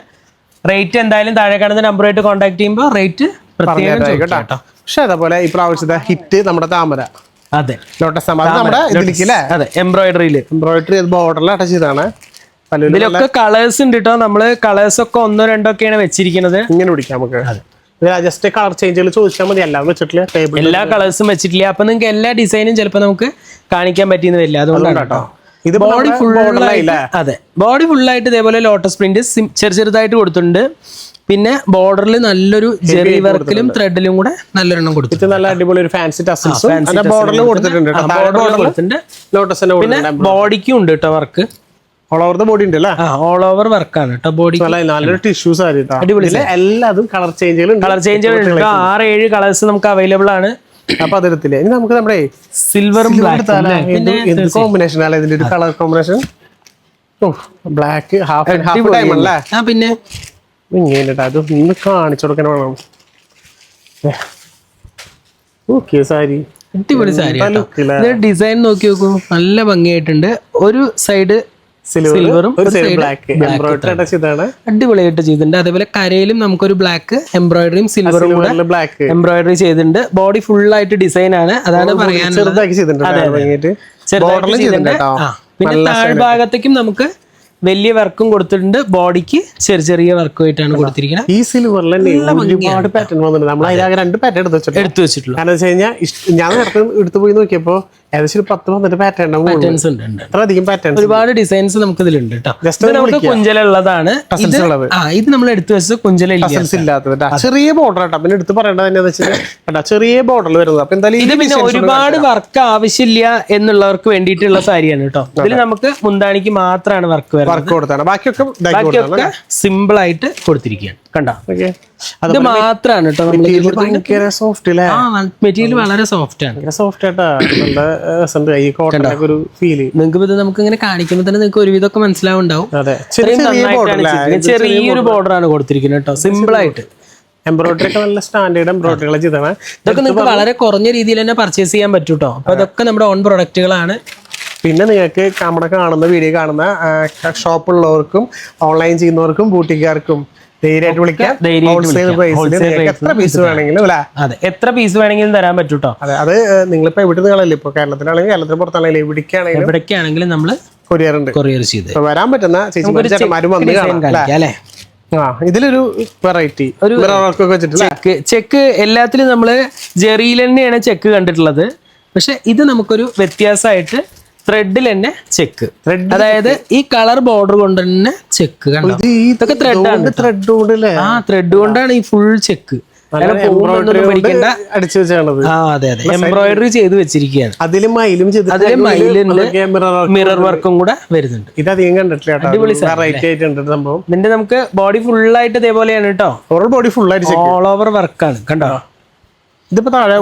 റേറ്റ് എന്തായാലും താഴെ കാണുന്ന നമ്പറുമായിട്ട് കോൺടാക്ട് ചെയ്യുമ്പോൾ റേറ്റ് പ്രത്യേകം കേട്ടോ. പക്ഷെ അതേപോലെ ഈ പ്രാവശ്യത്തെ ഹിറ്റ് നമ്മുടെ താമര. അതെ, ലോട്ടസ് നമ്മുടെ അതെ, എംബ്രോയിഡറി ബോർഡറിൽ അറ്റാച്ച് ചെയ്താണ്. ഇതിലൊക്കെ കളേഴ്സ് ഉണ്ട് കേട്ടോ. നമ്മള് കളേഴ്സ് ഒക്കെ 1 2 ഒക്കെയാണ് വെച്ചിരിക്കുന്നത്. ഇങ്ങനെ പിടിക്കാം നമുക്ക്. ജസ്റ്റ് കളർ ചേഞ്ചുകൾ ചോദിച്ചാൽ മതി, എല്ലാം വെച്ചിട്ടില്ല, എല്ലാ കളേഴ്സും വെച്ചിട്ടില്ല. അപ്പൊ നിങ്ങൾക്ക് എല്ലാ ഡിസൈനും ചിലപ്പോൾ നമുക്ക് കാണിക്കാൻ പറ്റിയെന്ന് വരില്ല. അതുകൊണ്ടാണ് കേട്ടോ. ഇത് ബോഡി ഫുൾ, അതെ, ബോഡി ഫുള്ളായിട്ട് ഇതേപോലെ ലോട്ടസ് പ്രിന്റ് ചെറുതായിട്ട് കൊടുത്തിട്ടുണ്ട്. പിന്നെ ബോർഡറിൽ നല്ലൊരു ജെറി വർക്കിലും ത്രെഡിലും കൂടെ നല്ലൊരെണ്ണം കൊടുത്തിട്ടുണ്ട്. നല്ല അടിപൊളി ഒരു ഫാൻസി ബോർഡറിൽ കൊടുത്തിട്ടുണ്ട്. പിന്നെ ബോഡിക്കും ഉണ്ട് കേട്ടോ work. All over the body ഉണ്ട് അല്ലേ? ഓൾ ഓവർ വർക്കാണ് കേട്ടോ ബോഡി. നല്ലൊരു ടിഷ്യൂ സാരി അടിപൊളി. എല്ലാതും കളർ ചേഞ്ചുകൾ കളർ ചേഞ്ചുകൾ 6-7 കളേഴ്സ് നമുക്ക് അവൈലബിൾ ആണ്. അപ്പൊ അതിരത്തില്ലേ ഇനി നമുക്ക് നമ്മുടെ സിൽവറും എന്ത് കോമ്പിനേഷൻ അല്ലേ ഇതിന്റെ ഒരു colour combination? Black half and half diamond അല്ലേ? പിന്നെ ഇങ്ങനെ അത് ഒന്ന് കാണിച്ചു കൊടുക്കാൻ വേണം. ഓക്കെ സാരി അടിപൊളി സാരി. ഡിസൈൻ നോക്കി നോക്കൂ, നല്ല ഭംഗിയായിട്ടുണ്ട്. ഒരു സൈഡ് സിൽവറും അടിപൊളിയായിട്ട് ചെയ്തിട്ടുണ്ട്. അതേപോലെ കരയിലും നമുക്കൊരു ബ്ലാക്ക് എംബ്രോയിഡറിയും സിൽവറും കൂടെ എംബ്രോയിഡറി ചെയ്തിട്ടുണ്ട്. ബോഡി ഫുൾ ആയിട്ട് ഡിസൈൻ ആണ്, അതാണ് പറയാനുള്ളത്. പിന്നെ താഴ്ഭാഗത്തേക്കും നമുക്ക് വലിയ വർക്കും കൊടുത്തിട്ടുണ്ട്. ബോഡിക്ക് ചെറിയ വർക്കുമായിട്ടാണ് കൊടുത്തിരിക്കുന്നത്. ഈ സിൽവറിൽ ഒരുപാട് പാറ്റേൺ വന്നിട്ടുണ്ട്. നമ്മൾ അതിലാകെ 2 പാറ്റേൺ എടുത്തു വെച്ചിട്ടുള്ളൂ. കാരണം വെച്ച് കഴിഞ്ഞാൽ ഞാൻ നേരത്തെ എടുത്തു പോയി നോക്കിയപ്പോ ഏകദേശം 10-12 പാറ്റേൺ അധികം പാറ്റേൺ, ഒരുപാട് ഡിസൈൻസ് നമുക്ക് ഇതിലുണ്ട് കേട്ടോ. നമുക്ക് കുഞ്ചലുള്ളതാണ് ഇത് നമ്മൾ എടുത്തു വെച്ചത് കുഞ്ചലില്ലാത്തത്. ചെറിയ ബോർഡർ കേട്ടോ. പിന്നെ എടുത്ത് പറയേണ്ടത് എന്താ വെച്ചാൽ ചെറിയ ബോർഡറിൽ വരുന്നത്. അപ്പൊ എന്തായാലും ഇത് പിന്നെ ഒരുപാട് വർക്ക് ആവശ്യമില്ല എന്നുള്ളവർക്ക് വേണ്ടിയിട്ടുള്ള സാരിയാണ് കേട്ടോ. ഇതിൽ നമുക്ക് മുന്താണിക്ക് മാത്രമാണ് വർക്ക് കൊടുത്താണ്. ബാക്കിയൊക്കെ സിമ്പിൾ ആയിട്ട് കൊടുത്തിരിക്കുകയാണ്. കണ്ടോ? ഇത് മാത്രമാണ് കേട്ടോ. മെറ്റീരിയൽ വളരെ സോഫ്റ്റ് ആണ്. നിങ്ങൾക്ക് ഇത് നമുക്ക് ഇങ്ങനെ കാണിക്കുമ്പോൾ തന്നെ നിങ്ങൾക്ക് ഒരുവിധമൊക്കെ മനസ്സിലാവുണ്ടാവും. ചെറിയൊരു ബോർഡർ ആണ് കൊടുത്തിരിക്കുന്നത് കേട്ടോ, സിമ്പിൾ ആയിട്ട്. എംബ്രോയിഡറി ഒക്കെ നല്ല സ്റ്റാൻഡേർഡ് എംബ്രോയിഡറികൾ ചെയ്താണ്. ഇതൊക്കെ നിങ്ങൾക്ക് വളരെ കുറഞ്ഞ രീതിയിൽ തന്നെ പർച്ചേസ് ചെയ്യാൻ പറ്റും കേട്ടോ. അപ്പൊ ഇതൊക്കെ നമ്മുടെ ഓൺ പ്രൊഡക്റ്റുകളാണ്. പിന്നെ നിങ്ങൾക്ക് നമ്മുടെ കാണുന്ന വീഡിയോ കാണുന്ന ഷോപ്പുള്ളവർക്കും ഓൺലൈൻ ചെയ്യുന്നവർക്കും ബൂട്ടിക്കാർക്കും ധൈര്യമായിട്ട് വിളിക്കാം. എത്ര പീസ് വേണമെങ്കിലും അല്ലേ? അതെ, എത്ര പീസ് വേണമെങ്കിലും തരാൻ പറ്റും കേട്ടോ. അതെ, അത് നിങ്ങളിപ്പോ എവിടെ നിങ്ങളല്ലേ, ഇപ്പൊ കേരളത്തിലാണെങ്കിൽ കേരളത്തിന് പുറത്താണെങ്കിൽ എവിടേക്കാണെങ്കിലും നമ്മള് കൊറിയർ ചെയ്ത് വരാൻ പറ്റുന്ന ചേച്ചിമാരും വന്ന് കാണാം. ഇതിലൊരു വെറൈറ്റി ചെക്ക് എല്ലാത്തിലും നമ്മള് ജെറിയിൽ തന്നെയാണ് ചെക്ക് കണ്ടിട്ടുള്ളത്. പക്ഷെ ഇത് നമുക്കൊരു വ്യത്യാസമായിട്ട് ത്രെഡിൽ തന്നെ ചെക്ക്, അതായത് ഈ കളർ ബോർഡർ കൊണ്ട് തന്നെ ചെക്ക്. ഇതൊക്കെ ത്രെഡാണ്. ത്രെഡ് കൊണ്ടാണ് ഈ ഫുൾ ചെക്ക്. എംബ്രോയിഡറി ചെയ്ത് വെച്ചിരിക്കുകയാണ്. അതിലും മിറർ വർക്കും കൂടെ വരുന്നുണ്ട്. ഇത് അധികം കണ്ടിട്ടില്ല. സംഭവം ഇതിന്റെ നമുക്ക് ബോഡി ഫുൾ ആയിട്ട് ഇതേപോലെയാണ് കേട്ടോ. ബോഡി ഫുൾ ആയിട്ട് ഓൾ ഓവർ വർക്കാണ്. കണ്ടോ? ഇതിപ്പോ താഴെ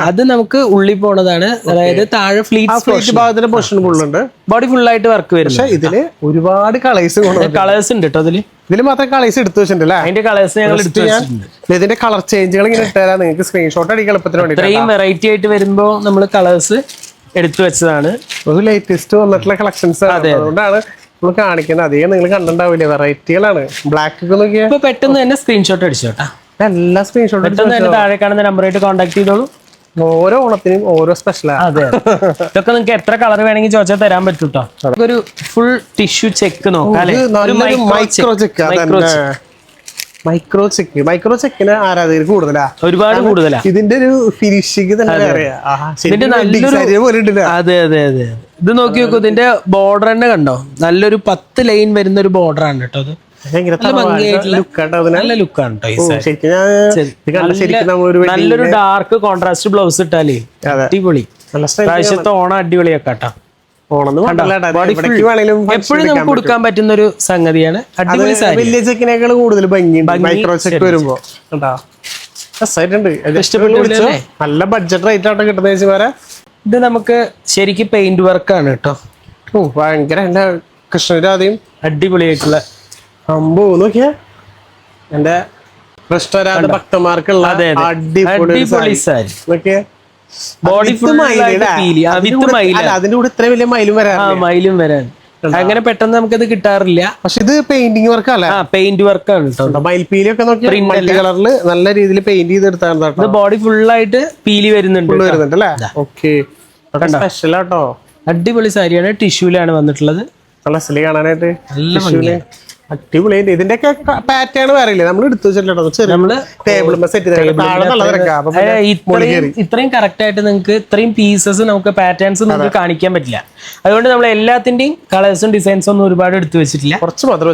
അത് നമുക്ക് ഉള്ളിൽ പോണതാണ്. അതായത് താഴെ ഫ്ലീറ്റ് ഭാഗത്തിന്റെ പോർഷൻ ഫുള്ളുണ്ട്. ബോഡി ഫുൾ ആയിട്ട് വർക്ക് വരും. പക്ഷെ ഇതില് ഒരുപാട് കളേഴ്സ് ഉണ്ട് കേട്ടോ. ഇതില് മാത്രം കളേഴ്സ് എടുത്തു വെച്ചിട്ടുണ്ടല്ലേ? അതിന്റെ കളേഴ്സ് ഞങ്ങൾ എടുത്തു വെച്ചിട്ടുണ്ട്. ഇതിന്റെ കളർ ചേഞ്ചുകൾ ഇങ്ങനെ ഇട്ടുതരാം നിങ്ങൾക്ക്. സ്ക്രീൻഷോട്ട് അടിക്കാൻ എളുപ്പത്തിന് വേണ്ടി ഇത്രയും വെറൈറ്റി ആയിട്ട് വരുമ്പോ നമ്മൾ കളേഴ്സ് എടുത്തു വെച്ചതാണ്. ഒരു ലേറ്റസ്റ്റ് വന്നിട്ടുള്ള കളക്ഷൻസ് അതുകൊണ്ടാണ് നമ്മൾ കാണിക്കുന്നത്. അധികം നിങ്ങൾ കണ്ടിട്ടുണ്ടാവില്ലേ, വെറൈറ്റികളാണ്. ബ്ലാക്ക് ഒക്കെ നോക്കിയാൽ ഇപ്പൊ പെട്ടെന്ന് തന്നെ സ്ക്രീൻഷോട്ട് അടിച്ചോട്ടാ. എല്ലാ സ്ക്രീൻഷോട്ടും താഴെ കാണുന്ന നമ്പറായിട്ട് കോൺടാക്ട് ചെയ്തോളൂ. ഓരോ ഓണത്തിനും ഓരോ സ്പെഷ്യലാണ്. അതെ, ഇതൊക്കെ നിങ്ങൾക്ക് എത്ര കളർ വേണമെങ്കിൽ ചോദിച്ചാൽ തരാൻ പറ്റും കേട്ടോ. ഒരു ഫുൾ ടിഷ്യൂ ചെക്ക് നോക്കാം. മൈക്രോ ചെക്കിന് ആരാധകർ ഒരുപാട് കൂടുതലാ. ഇതിന്റെ ഒരു ഫിനിഷിംഗ് തന്നെ അതെ അതെ അതെ. ഇത് നോക്കി നോക്കൂ, ഇതിന്റെ ബോർഡർ തന്നെ കണ്ടോ? നല്ലൊരു 10 ലൈൻ വരുന്ന ഒരു ബോർഡർ ആണ് കേട്ടോ. അത് നല്ല ലുക്കാണ് കേട്ടോ. നല്ലൊരു ഡാർക്ക് കോൺട്രാസ്റ്റ് ബ്ലൗസ് ഇട്ടാലേ അടിപൊളി. പ്രാവശ്യത്തെ ഓണം അടിപൊളിയാക്കാം കേട്ടോ. എപ്പോഴും നമുക്ക് കൊടുക്കാൻ പറ്റുന്ന ഒരു സംഗതിയാണ്. അടിപൊളി സാരി. വലിയ ചെക്കിനേക്കാൾ കൂടുതൽ മൈക്രോ ചെക്ക് വരുമ്പോ ഇഷ്ടപ്പെട്ടു. നല്ല ബഡ്ജറ്റ് റേറ്റ് ആട്ടോ കിട്ടുന്ന ചേച്ചിമാരെ. ഇത് നമുക്ക് ശരിക്കും പെയിന്റ് വർക്കാണ് കേട്ടോ. ഭയങ്കര എന്റെ കൃഷ്ണരാധയും അടിപൊളിയായിട്ടുള്ള നോക്കിയാ എന്റെ ഭക്തന്മാർക്കുള്ള അടിപൊളി സാരി. ബോഡി അതിന്റെ കൂടെ ഇത്ര വലിയ മയിലും വരാൻ അങ്ങനെ പെട്ടെന്ന് നമുക്കത് കിട്ടാറില്ല. പക്ഷെ ഇത് പെയിന്റിംഗ് വർക്കല്ലേ? പെയിന്റ് വർക്കാണ് കേട്ടോ. മയിൽപീലിയൊക്കെ നോക്കി കളറിൽ നല്ല രീതിയിൽ പെയിന്റ് ചെയ്തെടുത്താണ്. ബോഡി ഫുൾ ആയിട്ട് പീലി വരുന്നുണ്ട് അല്ലേ? ഓക്കെ, സ്പെഷ്യൽ ആട്ടോ. അടിപൊളി സാരിയാണ്. ടിഷ്യൂലാണ് വന്നിട്ടുള്ളത്. നല്ല സ്ലീ കാണാനായിട്ട് അടിപൊളിയായിട്ട്. ഇതിന്റെയൊക്കെ പാറ്റേൺ വേറില്ലേ? നമ്മൾ എടുത്തു വെച്ചിട്ടുണ്ടോ? ഇത്രയും കറക്റ്റ് ആയിട്ട് നിങ്ങൾക്ക് ഇത്രയും പീസസ് നമുക്ക് പാറ്റേൺസ് നിങ്ങൾക്ക് കാണിക്കാൻ പറ്റില്ല. അതുകൊണ്ട് നമ്മൾ എല്ലാത്തിന്റെയും കളേഴ്സും ഡിസൈൻസും ഒന്നും ഒരുപാട് എടുത്തു വെച്ചിട്ടില്ല. കുറച്ച് മാത്രമേ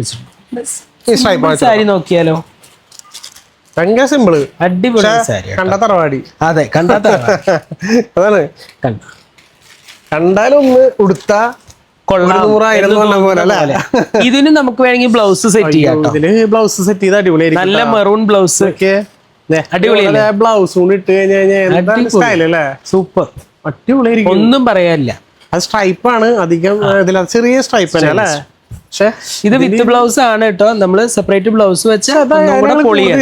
വെച്ചിട്ടുള്ളൂ. സാരി നോക്കിയാലോ, ഭയങ്കര സിമ്പിള്, അടിപൊളി സാരി. കണ്ട തറവാടി. അതെ, കണ്ട അതാണ്. കണ്ടാലും ഒന്ന് ഉടുത്ത കൊള്ളാം 100,000 എന്ന് പറഞ്ഞ പോലെ അല്ലേ? ഇതിന് നമുക്ക് വേണമെങ്കിൽ ബ്ലൗസ് സെറ്റ് ചെയ്യാം ട്ടോ. ഇതില് ബ്ലൗസ് സെറ്റ് ചെയ്ത് അടിപൊളിയായിരിക്കും. നല്ല മെറൂൺ ബ്ലൗസ് അടിപൊളിയല്ലേ? ബ്ലൗസ് ഇട്ട് കഴിഞ്ഞാൽ സ്റ്റൈൽ അല്ലേ? സൂപ്പർ, അടിപൊളിയായിരിക്കും, ഒന്നും പറയാനില്ല. അത് സ്ട്രൈപ്പാണ് അധികം, ഇതിൽ ചെറിയ സ്ട്രൈപ്പ് അല്ലേ അല്ലേ? പക്ഷെ ഇത് വിത്ത് ബ്ലൗസ് ആണ് കേട്ടോ. നമ്മള് സെപ്പറേറ്റ് ബ്ലൗസ് വെച്ച്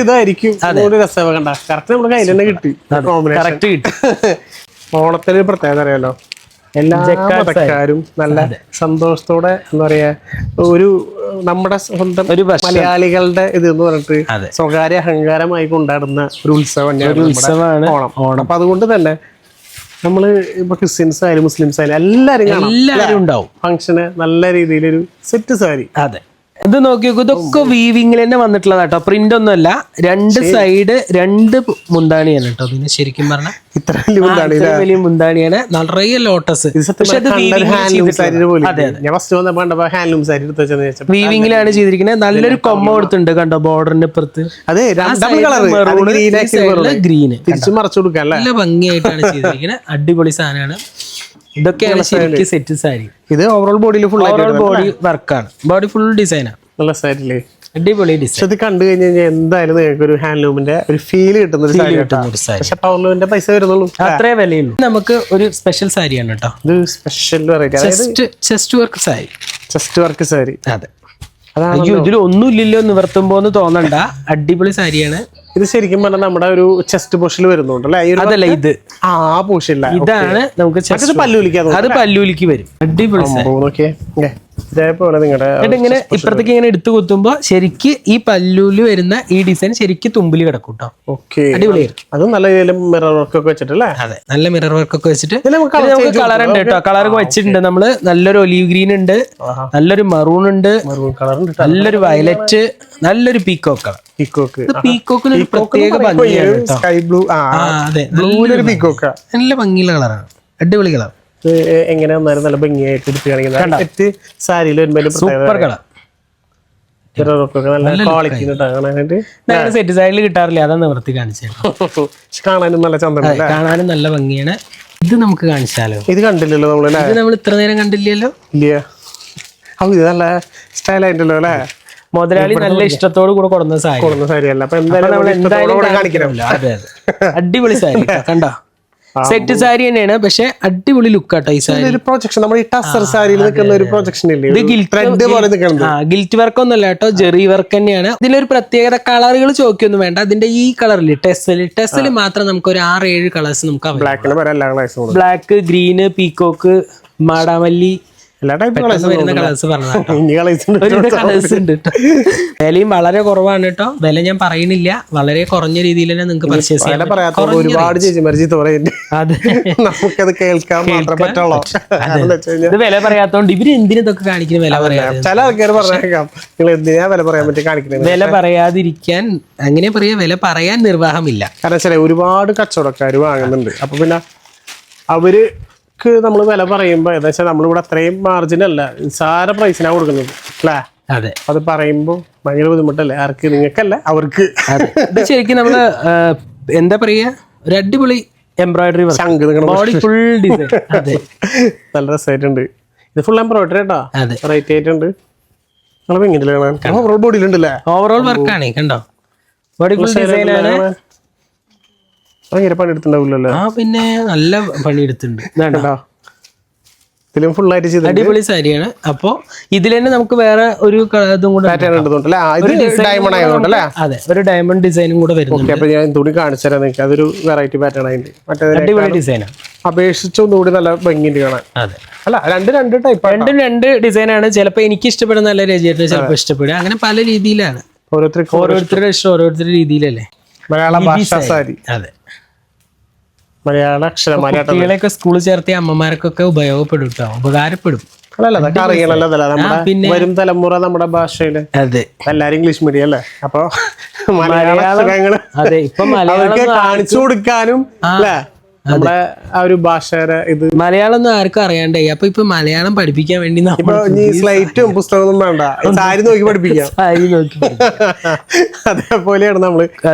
ഇതായിരിക്കും രസം. കണ്ട കറക്റ്റ് നമ്മുടെ കയ്യിൽ തന്നെ കിട്ടി. കറക്റ്റ് കിട്ടി. ഓണത്തിന് പ്രത്യേകത അറിയാലോ, എല്ലാ മതക്കാരും നല്ല സന്തോഷത്തോടെ എന്താ പറയാ, ഒരു നമ്മുടെ സ്വന്തം മലയാളികളുടെ ഇത് എന്ന് പറഞ്ഞിട്ട് സ്വകാര്യ അഹങ്കാരമായി കൊണ്ടാടുന്ന ഒരു ഉത്സവമാണ് ഓണം. അപ്പൊ അതുകൊണ്ട് തന്നെ നമ്മള് ഇപ്പൊ ക്രിസ്ത്യൻസ് ആയാലും മുസ്ലിംസ് ആയാലും എല്ലാരും ഉണ്ടാവും ഫംഗ്ഷന് നല്ല രീതിയിലൊരു സെറ്റ് സാരി. അതെ, ഇത് നോക്കി നോക്കൂ, ഇതൊക്കെ വീവിംഗിൽ തന്നെ വന്നിട്ടുള്ളതാ കേട്ടോ. പ്രിന്റ് ഒന്നുമല്ല, രണ്ട് സൈഡ് രണ്ട് മുന്താണിയാണ് കേട്ടോ. ഇതിന് ശരിക്കും പറഞ്ഞാൽ ഇത്ര വലിയ മുന്താണിയാണ്, നിറയെ ലോട്ടസ്. വീവിംഗിലാണ് ചെയ്തിരിക്കുന്നത്. നല്ലൊരു കൊമ്മ കൊടുത്തിട്ടുണ്ട് കണ്ടോ ബോർഡറിന്റെ ഇപ്പുറത്ത്. ഗ്രീന് തിരിച്ചു മറച്ചു കൊടുക്കാം. നല്ല ഭംഗിയായിട്ടാണ് ചെയ്തിരിക്കുന്നത്. അടിപൊളി സാധനമാണ്. ഇതൊക്കെയാണ് ശരിക്കും സെറ്റ് സാരി. ഇത് ഓവറോൾ ബോഡിയിൽ ഫുൾ ബോഡി വർക്കാണ്, ബോഡി ഫുൾ ഡിസൈനാണ്. നല്ല സാരില്ലേ, അടിപൊളി ഡിസൈൻ. ഇത് കണ്ടു കഴിഞ്ഞാൽ എന്തായാലും നിങ്ങൾക്ക് ഒരു ഹാൻഡ്ലൂമിന്റെ ഒരു ഫീൽ കിട്ടുന്ന ഒരു സാരി. പക്ഷെ പവർലൂമിന്റെ പൈസ വരുന്നുള്ളൂ, അത്രേ വിലയുള്ളൂ. നമുക്ക് ഒരു സ്പെഷ്യൽ സാരിയാണ് കേട്ടോ. ഇത് special variety chest work sari. Chest work sari. അതെ, അയ്യോ ഇതിൽ ഒന്നുമില്ലല്ലോ നിവർത്തുമ്പോന്ന് തോന്നണ്ട, അടിപൊളി സാരിയാണ്. ഇത് ശരിക്കും പറഞ്ഞാൽ നമ്മുടെ ഒരു ചെസ്റ്റ് പോർഷനിൽ വരുന്നുണ്ട് അല്ലേ? അതല്ല, ഇത് ആ പോർഷൻ ഇതാണ് നമുക്ക് പല്ലൂലിക്ക്, അത് പല്ലൂലിക്ക് വരും. അടിപൊളി ഇതേപോലെ നിങ്ങളുടെ ഇങ്ങനെ ഇപ്പുറത്തേക്ക് ഇങ്ങനെ എടുത്തു കുത്തുമ്പോ ശരിക്ക് ഈ പല്ലൂല് വരുന്ന ഈ ഡിസൈൻ ശരിക്ക് തുമ്പില് കിടക്കും കേട്ടോ. അടിപൊളിയായിരിക്കും. അത് നല്ല മിറർ വർക്ക് ഒക്കെ വെച്ചിട്ടല്ലേ? അതെ, നല്ല മിറർ വർക്ക് ഒക്കെ വെച്ചിട്ട് നമുക്ക് കളർ ഉണ്ട് കേട്ടോ. കളർ വെച്ചിട്ടുണ്ട് നമ്മള്. നല്ലൊരു ഒലീവ് ഗ്രീൻ ഉണ്ട്, നല്ലൊരു മറൂൺ ഉണ്ട്, നല്ലൊരു വയലറ്റ്, നല്ലൊരു പീക്കോക്ക് കളർ. പീക്കോക്കിന് ഒരു പ്രത്യേക ഭംഗിയാണ് കേട്ടോ. Sky blue. അതെ, നല്ല ഭംഗിയുള്ള കളറാണ്, അടിപൊളി കളർ. എങ്ങനെ വന്നാലും നല്ല ഭംഗിയായിട്ട് എടുത്ത് കാണിക്കുന്നത് സാരിയിൽ സൂപ്പർ കളർ. സെറ്റ് സൈഡിൽ കിട്ടാറില്ല, അതാണ് നിവർത്തി കാണിച്ചത്. കാണാനും നല്ല ചന്തം, കാണാനും നല്ല ഭംഗിയാണ്. ഇത് നമുക്ക് കാണിച്ചാലോ? ഇത് കണ്ടില്ലല്ലോ നമ്മൾ ഇത്ര നേരം കണ്ടില്ലല്ലോ. ഇല്ല, ഇത് നല്ല സ്റ്റൈൽ ആയിട്ടല്ലോ അല്ലേ? മുതലാളി നല്ല ഇഷ്ടത്തോട് കൂടെ കൊടുന്ന സാരിയല്ല. അപ്പൊ എന്തായാലും കാണിക്കണമല്ലോ. അതെ, അടിപൊളി സാരി കണ്ടോ. സെറ്റ് സാരി തന്നെയാണ്, പക്ഷെ അടിപൊളി ലുക്ക് ആട്ടോ ഈ സാരി. പ്രൊജക്ഷൻ നമ്മുടെ ഈ ടസർ സാരിയിൽ നിൽക്കുന്ന ഒരു പ്രൊജക്ഷൻ ഇല്ലേ? ഗിൽറ്റ് വർക്ക് ഒന്നല്ല കേട്ടോ, ജെറി വർക്ക് തന്നെയാണ്. ഇതിലൊരു പ്രത്യേകത, കളറുകൾ ചോദിക്കൊന്നും വേണ്ട. അതിന്റെ ഈ കളറില് ടെസൽ മാത്രം നമുക്ക് ഒരു 6-7 കളേഴ്സ് നമുക്ക് ബ്ലാക്ക്, ഗ്രീന്, പീക്കോക്ക്, മാടാമല്ലി, എല്ലാ ടൈപ്പ് വരുന്ന കളേഴ്സ് കളേഴ്സ് ഉണ്ട്. വിലയും വളരെ കുറവാണ് കേട്ടോ. വില ഞാൻ പറയണില്ല, വളരെ കുറഞ്ഞ രീതിയിൽ തന്നെ നിങ്ങൾക്ക് പർച്ചേസ് ചെയ്യാം. ഒരുപാട് നമുക്കത് കേൾക്കാൻ മാത്രമേ പറ്റുള്ളൂ. ഇത് വില പറയാത്തോണ്ട് ഇവര് എന്തിനൊക്കെ കാണിക്കുന്ന വില പറയാം. ചില ആൾക്കാർ പറഞ്ഞേക്കാം നിങ്ങൾ എന്തിനാ വില പറയാൻ പറ്റി കാണിക്കുന്നത്. വില പറയാതിരിക്കാൻ അങ്ങനെ പറയാ, വില പറയാൻ നിർവാഹമില്ല. കാരണം ചില ഒരുപാട് കച്ചവടക്കാർ വാങ്ങുന്നുണ്ട്. അപ്പൊ പിന്നെ അവര് നമ്മൾ വില പറയുമ്പോ ഏകദേശം നമ്മളിവിടെ അത്രയും മാർജിൻ അല്ല, നിസ്സാര പ്രൈസിനാണ് കൊടുക്കുന്നത് അല്ലേ? അതെ, അത് പറയുമ്പോ ഭയങ്കര ബുദ്ധിമുട്ടല്ലേ? ആർക്ക്? നിങ്ങൾക്കല്ല, അവർക്ക്. ഇത് ശരിക്കും നമ്മള് എന്താ പറയാ, ഒരു അടിപൊളി എംബ്രോയിഡറി ബോഡി ഫുൾ ഡിസൈൻ. അതെ, നല്ല രസമായിട്ടുണ്ട്. ഇത് ഫുൾ എംബ്രോയിഡറി കേട്ടോ, റൈറ്റ് ആയിട്ടുണ്ട്. ഓവറോൾ ബോഡിയിലുണ്ടല്ലേ? ഓവറോൾ വർക്കാണ് കണ്ടോ, ബോഡി ഫുൾ ഡിസൈൻ ആണ്. ഭയങ്കര പണിയെടുത്തിട്ടുണ്ടാവില്ലല്ലോ. പിന്നെ നല്ല പണിയെടുത്തിട്ടുണ്ട്. ഇതിലും ഫുൾ ആയിട്ട് ചെയ്ത് അടിപൊളി സാരിയാണ്. അപ്പൊ ഇതിൽ തന്നെ നമുക്ക് വേറെ ഒരു ഇതും കൂടെ, അതെ, ഒരു ഡയമണ്ട് ഡിസൈനും കൂടെ വരുന്നുണ്ട്. അപ്പൊ ഞാൻ തുണി കാണിച്ചു തരാം നിങ്ങൾക്ക്. അതൊരു വെറൈറ്റി പാറ്റേൺ ആയിട്ട് അടിപൊളി ഡിസൈനാണ്. അപേക്ഷിച്ച് ഒന്നുകൂടി നല്ല ഭംഗിയുണ്ട് കാണാൻ. അതെ, അല്ല രണ്ട് ടൈപ്പ്, രണ്ട് ഡിസൈനാണ്. ചിലപ്പോ എനിക്ക് ഇഷ്ടപ്പെടുന്ന നല്ല രചയിട്ടിന് ചിലപ്പോൾ ഇഷ്ടപ്പെടുക. അങ്ങനെ പല രീതിയിലാണ്, ഓരോരുത്തരുടെ ഇഷ്ടം ഓരോരുത്തരുടെ രീതിയിലല്ലേ. മലയാള ഭാഷ സാരി. അതെ, മലയാള അക്ഷരമാല. കുട്ടികളെയൊക്കെ സ്കൂളിൽ ചേർത്തിയ അമ്മമാർക്കൊക്കെ ഉപയോഗപ്പെടും കേട്ടോ, ഉപകാരപ്പെടും. വരും തലമുറ നമ്മുടെ ഭാഷയില്. അതെ, എല്ലാരും ഇംഗ്ലീഷ് മീഡിയം അല്ലേ? അപ്പൊ അതെ, ഇപ്പൊ കാണിച്ചു കൊടുക്കാനും അല്ലേ നമ്മുടെ ആ ഒരു ഭാഷയുടെ ഇത്. മലയാളം ഒന്നും ആർക്കും അറിയാണ്ടേ. ഇപ്പൊ മലയാളം പഠിപ്പിക്കാൻ വേണ്ടി സ്ലൈറ്റും പുസ്തകമൊന്നും വേണ്ട, സാരി നോക്കി പഠിപ്പിക്കാം. അതേപോലെയാണ് നമ്മള്